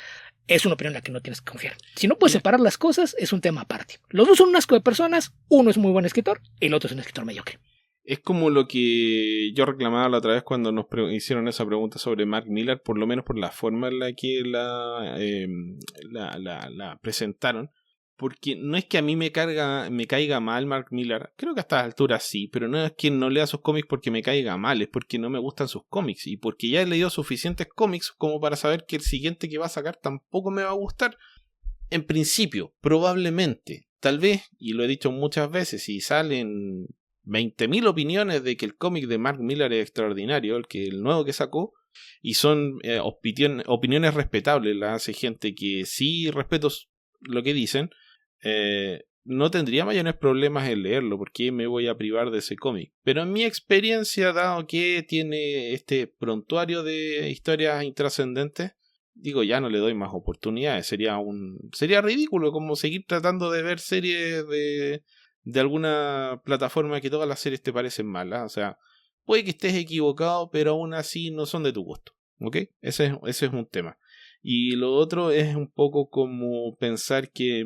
es una opinión en la que no tienes que confiar. Si no puedes separar las cosas, es un tema aparte. Los dos son un asco de personas, uno es muy buen escritor, el otro es un escritor mediocre. Es como lo que yo reclamaba la otra vez cuando nos hicieron esa pregunta sobre Mark Millar, por lo menos por la forma en la que la presentaron. Porque no es que a mí me caiga mal Mark Millar, creo que a estas alturas sí, pero no es que no lea sus cómics porque me caiga mal, es porque no me gustan sus cómics y porque ya he leído suficientes cómics como para saber que el siguiente que va a sacar tampoco me va a gustar. En principio, probablemente, tal vez, y lo he dicho muchas veces, si salen 20.000 opiniones de que el cómic de Mark Millar es extraordinario, el nuevo que sacó, y son opiniones respetables, las hace gente que sí respeto lo que dicen, no tendría mayores problemas en leerlo, porque me voy a privar de ese cómic. Pero en mi experiencia, dado que tiene este prontuario de historias intrascendentes, digo, ya no le doy más oportunidades. Sería ridículo como seguir tratando de ver series de alguna plataforma que todas las series te parecen malas. O sea, puede que estés equivocado, pero aún así no son de tu gusto, ¿ok? Ese es un tema. Y lo otro es un poco como pensar que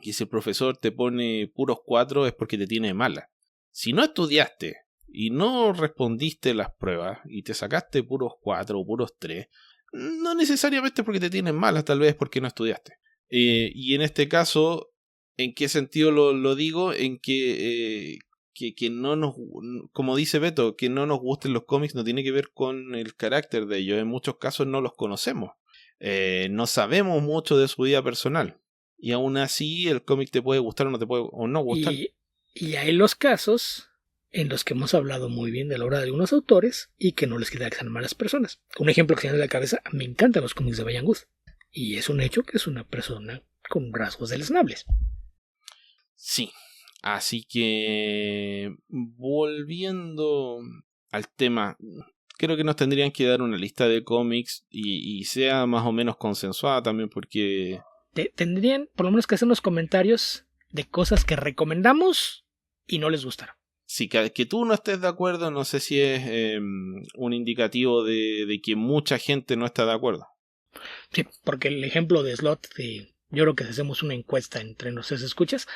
si el profesor te pone puros 4 es porque te tiene mala. Si no estudiaste y no respondiste las pruebas y te sacaste puros 4 o puros 3, no necesariamente porque te tienen malas, tal vez porque no estudiaste. Y en este caso, ¿en qué sentido lo digo? En que no nos, como dice Beto, que no nos gusten los cómics no tiene que ver con el carácter de ellos. En muchos casos no los conocemos. No sabemos mucho de su vida personal. y aún así el cómic te puede gustar o no te puede o no gustar. Y hay los casos en los que hemos hablado muy bien de la obra de algunos autores y que no les queda que sean malas personas. Un ejemplo que se me viene a la cabeza, me encantan los cómics de Brian Wood. Y es un hecho que es una persona con rasgos deleznables. Sí, así que volviendo al tema, creo que nos tendrían que dar una lista de cómics y sea más o menos consensuada también, porque tendrían por lo menos que hacer unos comentarios de cosas que recomendamos y no les gustaron. Sí, que tú no estés de acuerdo, no sé si es un indicativo de que mucha gente no está de acuerdo. Sí, porque el ejemplo de Slot, yo creo que si hacemos una encuesta entre nuestros escuchas,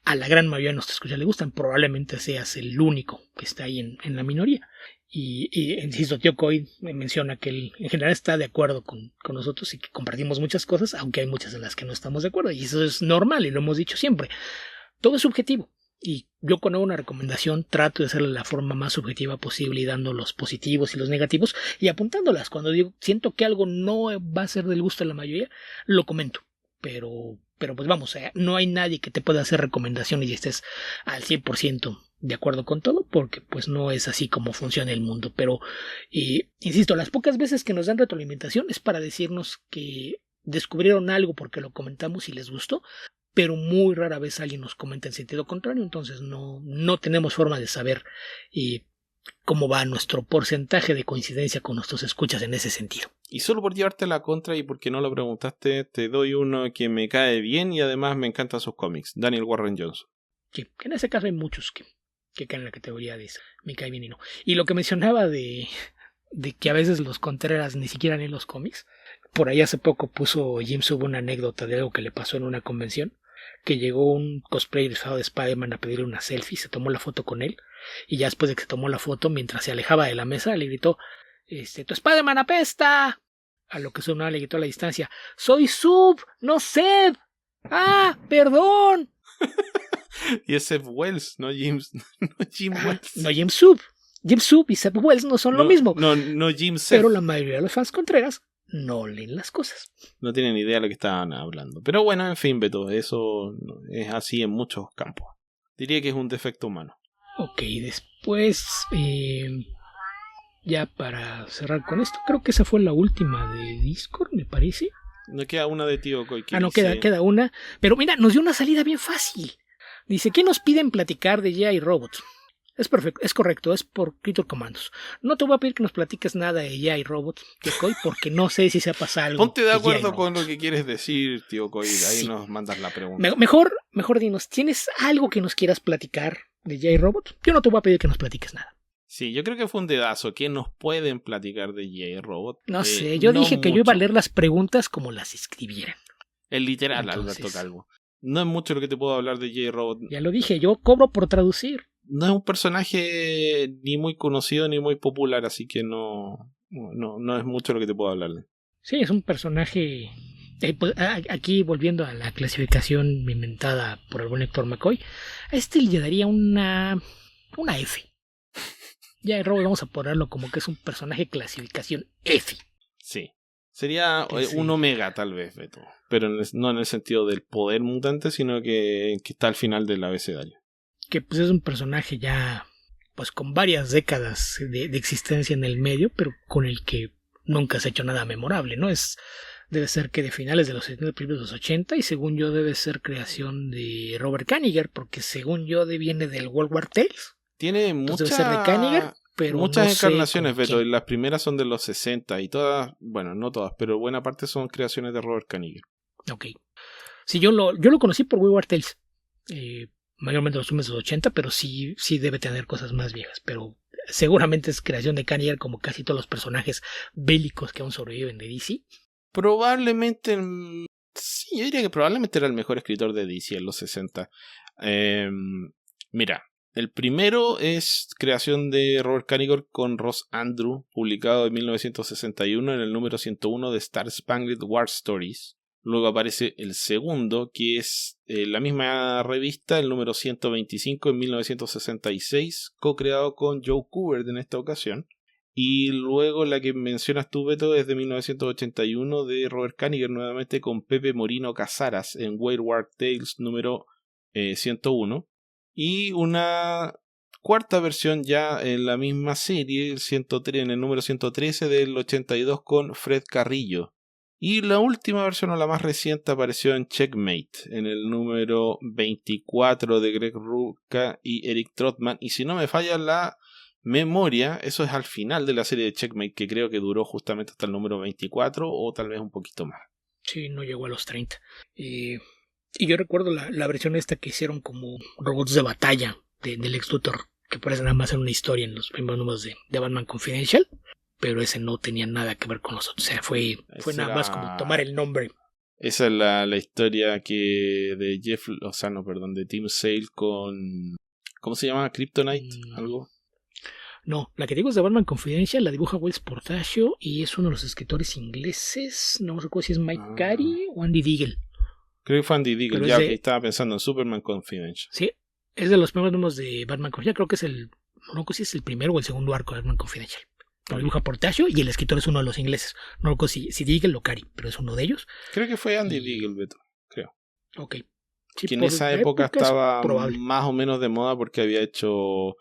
a la gran mayoría de nuestros escuchas le gustan. Probablemente seas el único que está ahí en la minoría. Y insisto, Tío Coy me menciona que él en general está de acuerdo con nosotros y que compartimos muchas cosas, aunque hay muchas en las que no estamos de acuerdo. Y eso es normal y lo hemos dicho siempre. Todo es subjetivo. Y yo cuando hago una recomendación trato de hacerla de la forma más subjetiva posible y dando los positivos y los negativos y apuntándolas. Cuando digo siento que algo no va a ser del gusto de la mayoría, lo comento. Pero pues vamos, no hay nadie que te pueda hacer recomendaciones y estés al 100% de acuerdo con todo, porque pues no es así como funciona el mundo. Pero, insisto, las pocas veces que nos dan retroalimentación es para decirnos que descubrieron algo porque lo comentamos y les gustó, pero muy rara vez alguien nos comenta en sentido contrario, entonces no tenemos forma de saber cómo va nuestro porcentaje de coincidencia con nuestros escuchas en ese sentido. Y solo por llevarte la contra y porque no lo preguntaste, te doy uno que me cae bien y además me encantan sus cómics, Daniel Warren Johnson. Sí, que en ese caso hay muchos que caen en la categoría de me cae bien y no. Y lo que mencionaba de que a veces los Contreras ni siquiera leen los cómics, por ahí hace poco puso Jim Sub una anécdota de algo que le pasó en una convención, que llegó un cosplayer disfrazado de Spider-Man a pedirle una selfie, se tomó la foto con él, y ya después de que se tomó la foto, mientras se alejaba de la mesa, le gritó, ¡tu Spider-Man apesta! A lo que Sub le gritó a la distancia, ¡soy Sub, no Seb! ¡Ah, perdón! Y es Seb Wells, no Jim Wells. No Jim Sub. Jim Sub y Seb Wells no son lo mismo. No Jim Seb. Pero la mayoría de los fans Contreras no leen las cosas. No tienen idea de lo que estaban hablando. Pero bueno, en fin, Beto, eso es así en muchos campos. Diría que es un defecto humano. Ok, después, ya para cerrar con esto, creo que esa fue la última de Discord, me parece. No queda una de Tío Coy. No, queda una. Pero mira, nos dio una salida bien fácil. Dice, ¿qué nos piden platicar de G.I. Robots? Es perfecto, es correcto, es por Creature Commandos. No te voy a pedir que nos platiques nada de G.I. Robots, Tío Coy, porque no sé si se ha pasado algo. Ponte de acuerdo con lo que quieres decir, Tío Coy. Ahí nos mandas la pregunta. Mejor dinos, ¿tienes algo que nos quieras platicar de G.I. Robots? Yo no te voy a pedir que nos platiques nada. Sí, yo creo que fue un dedazo. ¿Qué nos pueden platicar de G.I. Robot? No sé, yo dije que yo iba a leer las preguntas como las escribieran. Es literal, entonces, Alberto Calvo. No es mucho lo que te puedo hablar de G.I. Robot. Ya lo dije, yo cobro por traducir. No es un personaje ni muy conocido ni muy popular, así que no es mucho lo que te puedo hablar de. Sí, es un personaje... pues, aquí volviendo a la clasificación inventada por el buen Héctor McCoy, a este le daría una F. Ya de Robot vamos a ponerlo como que es un personaje clasificación F. Sí. Sería un omega tal vez, Beto. Pero no en el sentido del poder mutante, sino que está al final del abecedario. Que pues es un personaje ya pues con varias décadas de existencia en el medio, pero con el que nunca se ha hecho nada memorable, ¿no? Debe ser que de finales de los 70, primeros de los 80, y según yo debe ser creación de Robert Kanigher, porque según yo viene del World War Tales. Tiene debe ser de Kanigher, pero muchas no encarnaciones, Beto, y las primeras son de los 60 y todas, bueno, no todas, pero buena parte son creaciones de Robert Kanigher. Ok. Sí, yo lo conocí por World War Tales. Mayormente los meses de los 80, pero sí debe tener cosas más viejas, pero seguramente es creación de Kanigher como casi todos los personajes bélicos que aún sobreviven de DC. Probablemente, sí, yo diría que probablemente era el mejor escritor de DC en los 60. Mira, el primero es creación de Robert Kanigher con Ross Andru, publicado en 1961 en el número 101 de Star Spangled War Stories. Luego aparece el segundo, que es la misma revista, el número 125 en 1966, co-creado con Joe Kubert en esta ocasión. Y luego la que mencionas tú, Beto, es de 1981 de Robert Kanigher, nuevamente con Pepe Morino Casaras en Wayward Tales número 101. Y una cuarta versión ya en la misma serie, en el número 113 del 82 con Fred Carrillo. Y la última versión, o la más reciente, apareció en Checkmate, en el número 24 de Greg Rucka y Eric Trotman. Y si no me falla la memoria, eso es al final de la serie de Checkmate, que creo que duró justamente hasta el número 24 o tal vez un poquito más. Sí, no llegó a los 30. Y yo recuerdo la versión esta que hicieron como robots de batalla del Lex Luthor, que parece nada más en una historia en los primeros números de Batman Confidential. Pero ese no tenía nada que ver con los otros. O sea, fue nada más como tomar el nombre. Esa es la historia que de de Tim Sale con... ¿Cómo se llama? ¿Kryptonite? ¿Algo? No, la que digo es de Batman Confidential, la dibuja Wells Portacio y es uno de los escritores ingleses. No recuerdo si es Mike Carey o Andy Deagle. Creo que fue Andy Deagle, ya que estaba pensando en Superman Confidential. Sí, es de los primeros números de Batman Confidential. Creo que es no sé si es el primero o el segundo arco de Batman Confidential. Lo dibuja Portacio y el escritor es uno de los ingleses. No recuerdo si Deagle o Carey, pero es uno de ellos. Creo que fue Andy Deagle, Beto, creo. Ok. Sí, que en esa época estaba más o menos de moda porque había hecho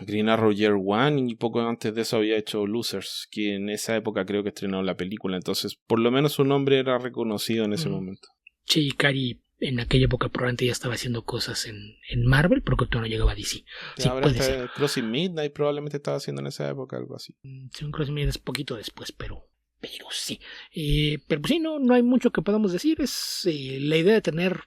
Green Arrow Year One y poco antes de eso había hecho Losers, que en esa época creo que estrenó la película. Entonces, por lo menos su nombre era reconocido en ese momento. Sí, Carey en aquella época probablemente ya estaba haciendo cosas en Marvel, pero que todavía no llegaba a DC. Sí, ahora está Crossing Midnight probablemente estaba haciendo en esa época algo así. Sí, un Crossing Midnight es poquito después, pero sí. Pero pues sí, no hay mucho que podamos decir. Es la idea de tener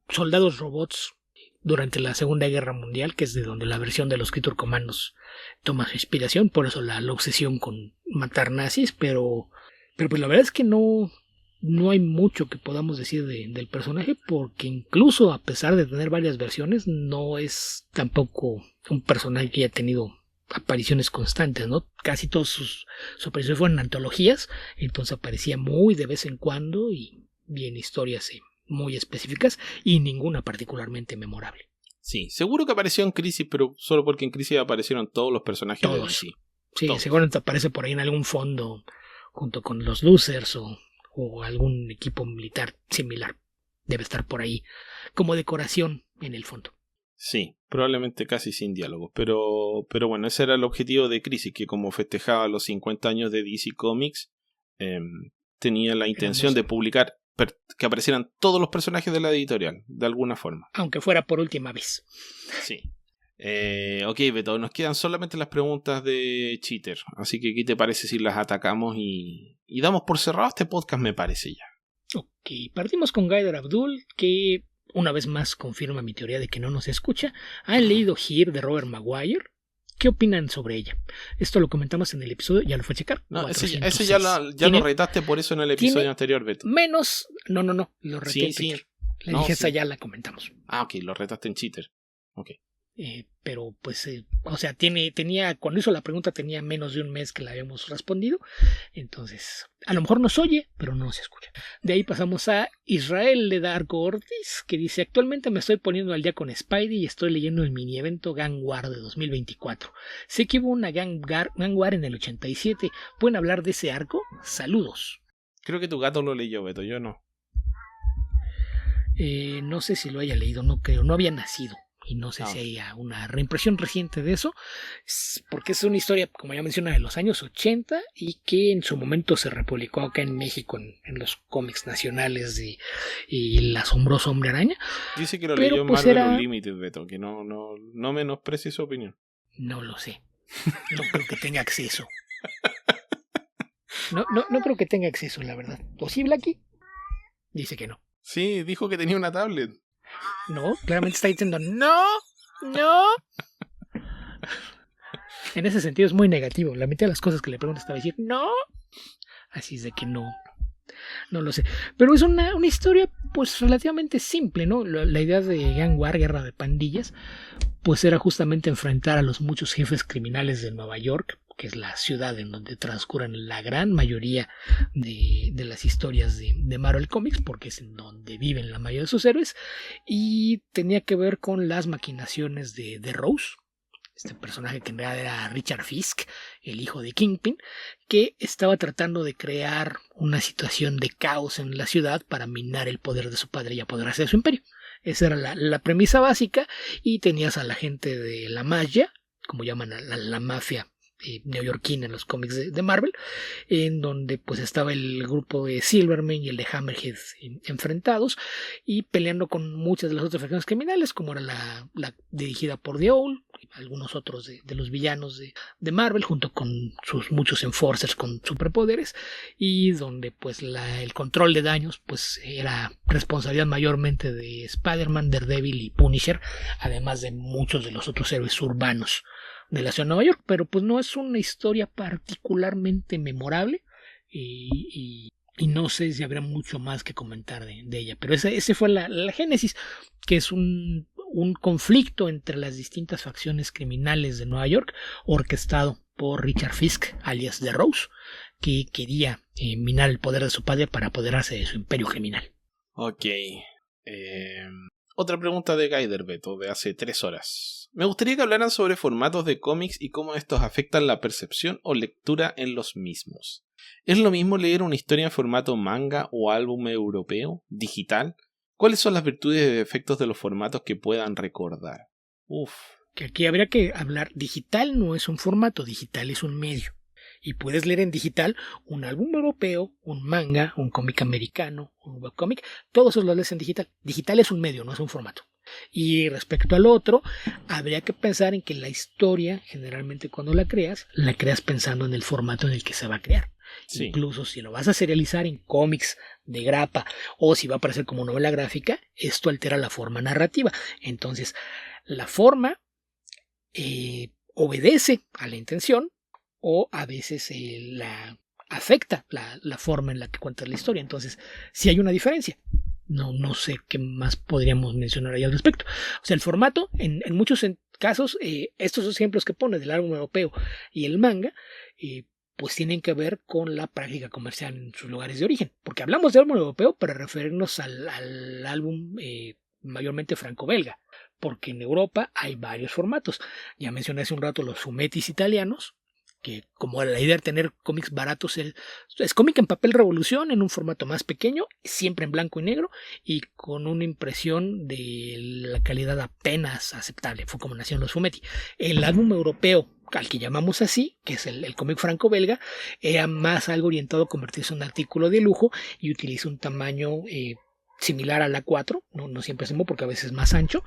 soldados robots durante la Segunda Guerra Mundial, que es de donde la versión de los Creature Commandos toma su inspiración, por eso la obsesión con matar nazis, pero pues la verdad es que no hay mucho que podamos decir del personaje, porque incluso a pesar de tener varias versiones, no es tampoco un personaje que haya tenido apariciones constantes, ¿no? Casi todas sus apariciones fueron antologías, entonces aparecía muy de vez en cuando y bien historias muy específicas y ninguna particularmente memorable. Sí, seguro que apareció en Crisis, pero solo porque en Crisis aparecieron todos los personajes de DC. Sí, todos. Seguramente aparece por ahí en algún fondo junto con los Losers o algún equipo militar similar. Debe estar por ahí como decoración en el fondo. Sí, probablemente casi sin diálogo. Pero bueno, ese era el objetivo de Crisis, que como festejaba los 50 años de DC Comics, tenía la intención de publicar que aparecieran todos los personajes de la editorial, de alguna forma. Aunque fuera por última vez. Sí. Ok, Beto, nos quedan solamente las preguntas de Cheater. Así que, ¿qué te parece si las atacamos y damos por cerrado este podcast, me parece ya? Ok, partimos con Gaider Abdul, que una vez más confirma mi teoría de que no nos escucha. ¿Han leído Here de Robert Maguire? ¿Qué opinan sobre ella? Esto lo comentamos en el episodio, ya lo fue a checar. No, ese ya lo retaste por eso en el episodio anterior, Beto. Menos, no, lo reté en Twitter. Le dije esa ya la comentamos. Ah, ok, lo retaste en Cheater. Ok. Pero pues, o sea, cuando hizo la pregunta tenía menos de un mes que la habíamos respondido, entonces a lo mejor nos oye, pero no nos escucha. De ahí pasamos a Israel de Darko Ortiz, que dice: actualmente me estoy poniendo al día con Spidey y estoy leyendo el mini evento Gang War de 2024. Sé que hubo una Gang War en el 87, ¿pueden hablar de ese arco? Saludos. Creo que tu gato lo leyó, Beto, yo no. No sé si lo haya leído, no creo, no había nacido. Y no sé si haya una reimpresión reciente de eso, porque es una historia, como ya mencioné, de los años 80 y que en su momento se republicó acá en México en los cómics nacionales y el asombroso Hombre Araña. Dice que lo leyó pues Marvel Unlimited, Beto, que no menosprecie su opinión. No lo sé. No creo que tenga acceso. No creo que tenga acceso, la verdad. ¿O sí, Blacky? Dice que no. Sí, dijo que tenía una tablet. No, claramente está diciendo no. En ese sentido es muy negativo. La mitad de las cosas que le preguntas te va a decir no. Así es de que no lo sé. Pero es una historia pues relativamente simple, ¿no? La idea de Gang War, guerra de pandillas, pues era justamente enfrentar a los muchos jefes criminales de Nueva York, que es la ciudad en donde transcurren la gran mayoría de las historias de Marvel Comics, porque es en donde viven la mayoría de sus héroes, y tenía que ver con las maquinaciones de Rose, este personaje que en realidad era Richard Fisk, el hijo de Kingpin, que estaba tratando de crear una situación de caos en la ciudad para minar el poder de su padre y apoderarse de su imperio. Esa era la premisa básica, y tenías a la gente de la magia, como llaman a la mafia neoyorquina en los cómics de Marvel, en donde pues estaba el grupo de Silverman y el de Hammerhead enfrentados y peleando con muchas de las otras facciones criminales, como era la dirigida por The Owl, y algunos otros de los villanos de Marvel, junto con sus muchos enforcers con superpoderes, y donde pues el control de daños pues era responsabilidad mayormente de Spider-Man, Daredevil y Punisher, además de muchos de los otros héroes urbanos de la ciudad de Nueva York. Pero pues no es una historia particularmente memorable, y no sé si habrá mucho más que comentar de ella, pero ese fue la génesis, que es un conflicto entre las distintas facciones criminales de Nueva York, orquestado por Richard Fisk, alias The Rose, que quería minar el poder de su padre para apoderarse de su imperio criminal. Ok. Otra pregunta de Gaider, Beto, de hace 3 horas. Me gustaría que hablaran sobre formatos de cómics y cómo estos afectan la percepción o lectura en los mismos. ¿Es lo mismo leer una historia en formato manga o álbum europeo, digital? ¿Cuáles son las virtudes y defectos de los formatos que puedan recordar? Que aquí habría que hablar, digital no es un formato, digital es un medio. Y puedes leer en digital un álbum europeo, un manga, un cómic americano, un webcómic, todos esos los lees en digital. Digital es un medio, no es un formato. Y respecto al otro, habría que pensar en que la historia, generalmente cuando la creas pensando en el formato en el que se va a crear. Sí. Incluso si lo vas a serializar en cómics de grapa o si va a aparecer como novela gráfica, esto altera la forma narrativa. Entonces, la forma obedece a la intención, o a veces afecta la forma en la que cuentas la historia. Entonces, sí hay una diferencia. No sé qué más podríamos mencionar ahí al respecto. O sea, el formato, en muchos casos, estos ejemplos que pone del álbum europeo y el manga, pues tienen que ver con la práctica comercial en sus lugares de origen. Porque hablamos de álbum europeo para referirnos al álbum mayormente franco-belga, porque en Europa hay varios formatos. Ya mencioné hace un rato los fumettis italianos, que como la idea de tener cómics baratos, es cómic en papel revolución en un formato más pequeño, siempre en blanco y negro y con una impresión de la calidad apenas aceptable. Fue como nacieron los fumetti. El álbum europeo, al que llamamos así, que es el cómic franco-belga, era más algo orientado a convertirse en un artículo de lujo y utiliza un tamaño similar al A4, no siempre es porque a veces es más ancho,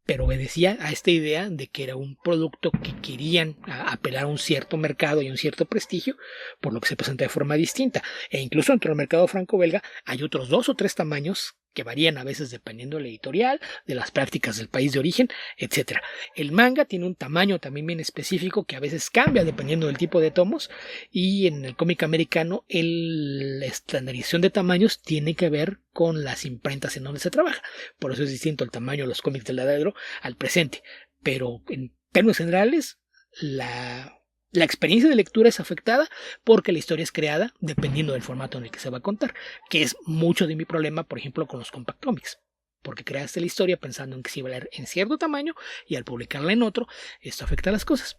pero obedecía a esta idea de que era un producto que querían apelar a un cierto mercado y un cierto prestigio, por lo que se presenta de forma distinta. E incluso dentro del mercado franco-belga hay otros 2 o 3 tamaños que varían a veces dependiendo de la editorial, de las prácticas del país de origen, etc. El manga tiene un tamaño también bien específico que a veces cambia dependiendo del tipo de tomos, y en el cómic americano la estandarización de tamaños tiene que ver con las imprentas en donde se trabaja. Por eso es distinto el tamaño de los cómics del ladradero al presente. Pero en términos generales, la experiencia de lectura es afectada porque la historia es creada dependiendo del formato en el que se va a contar, que es mucho de mi problema, por ejemplo, con los compact comics, porque creaste la historia pensando en que se iba a leer en cierto tamaño y al publicarla en otro, esto afecta a las cosas.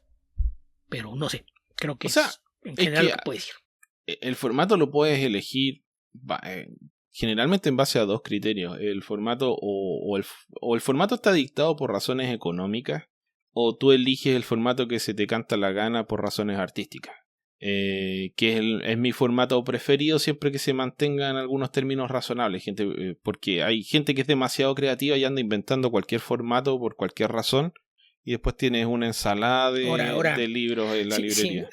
Pero no sé, creo que en general lo que puedes decir. El formato lo puedes elegir generalmente en base a 2 criterios. El formato o el formato está dictado por razones económicas, o tú eliges el formato que se te canta la gana por razones artísticas. Que es mi formato preferido siempre que se mantenga en algunos términos razonables, porque hay gente que es demasiado creativa y anda inventando cualquier formato por cualquier razón, y después tienes una ensalada de libros en la librería.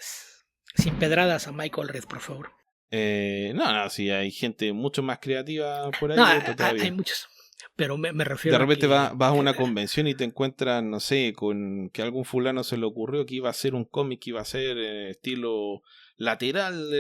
Sin pedradas a Michael Red, por favor. Sí, hay gente mucho más creativa por ahí. Hay muchos. Pero me refiero de repente a vas a una convención y te encuentras, no sé, con que a algún fulano se le ocurrió que iba a ser un cómic que iba a ser estilo lateral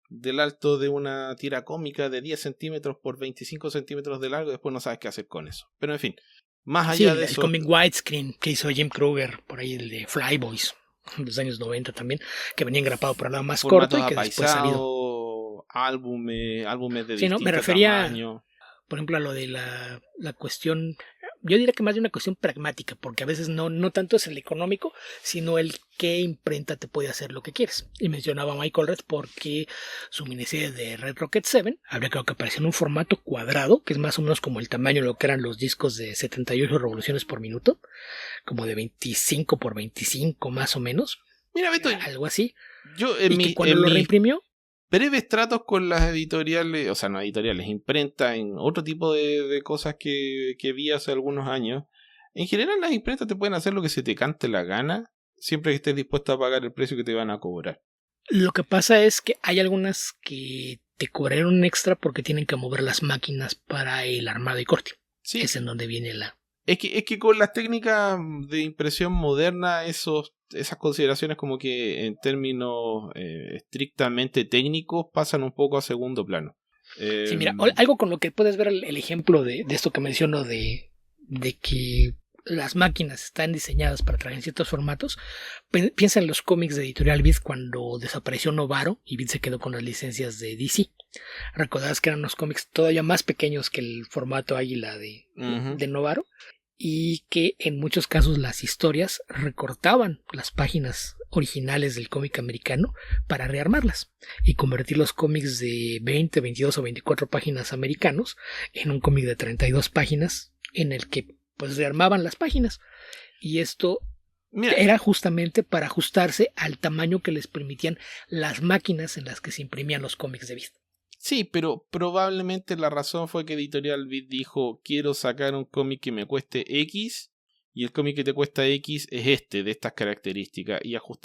del alto de una tira cómica de 10 centímetros por 25 centímetros de largo, y después no sabes qué hacer con eso. Pero en fin, más allá de eso... El cómic widescreen que hizo Jim Kruger, por ahí el de Flyboys, en los años 90 también, que venía engrapado por el lado más corto y que después ha salido... álbumes de distinto me refería tamaño. Por ejemplo, a lo de la cuestión yo diría que más de una cuestión pragmática, porque a veces no tanto es el económico, sino el qué imprenta te puede hacer lo que quieres. Y mencionaba a Michael Red porque su miniserie de Red Rocket 7, habría creo que apareció en un formato cuadrado, que es más o menos como el tamaño de lo que eran los discos de 78 revoluciones por minuto, como de 25 por 25 más o menos. Mira, Beto, algo así. Yo que cuando lo reimprimió, breves tratos con las editoriales, o sea, no editoriales, imprenta, en otro tipo de cosas que vi hace algunos años. En general, las imprentas te pueden hacer lo que se te cante la gana, siempre que estés dispuesto a pagar el precio que te van a cobrar. Lo que pasa es que hay algunas que te cobraron un extra porque tienen que mover las máquinas para el armado y corte. Sí. Es en donde viene la... Es que con las técnicas de impresión moderna, esas consideraciones como que en términos estrictamente técnicos pasan un poco a segundo plano. Sí, mira, algo con lo que puedes ver el ejemplo de esto que menciono de que las máquinas están diseñadas para traer en ciertos formatos. Piensa en los cómics de Editorial Vid cuando desapareció Novaro y Vid se quedó con las licencias de DC. Recordarás que eran unos cómics todavía más pequeños que el formato Águila de Novaro, y que en muchos casos las historias recortaban las páginas originales del cómic americano para rearmarlas y convertir los cómics de 20, 22 o 24 páginas americanos en un cómic de 32 páginas en el que pues rearmaban las páginas, y esto era justamente para ajustarse al tamaño que les permitían las máquinas en las que se imprimían los cómics de vista. Sí, pero probablemente la razón fue que Editorial Vid dijo: quiero sacar un cómic que me cueste X, y el cómic que te cuesta X es de estas características, y ajusté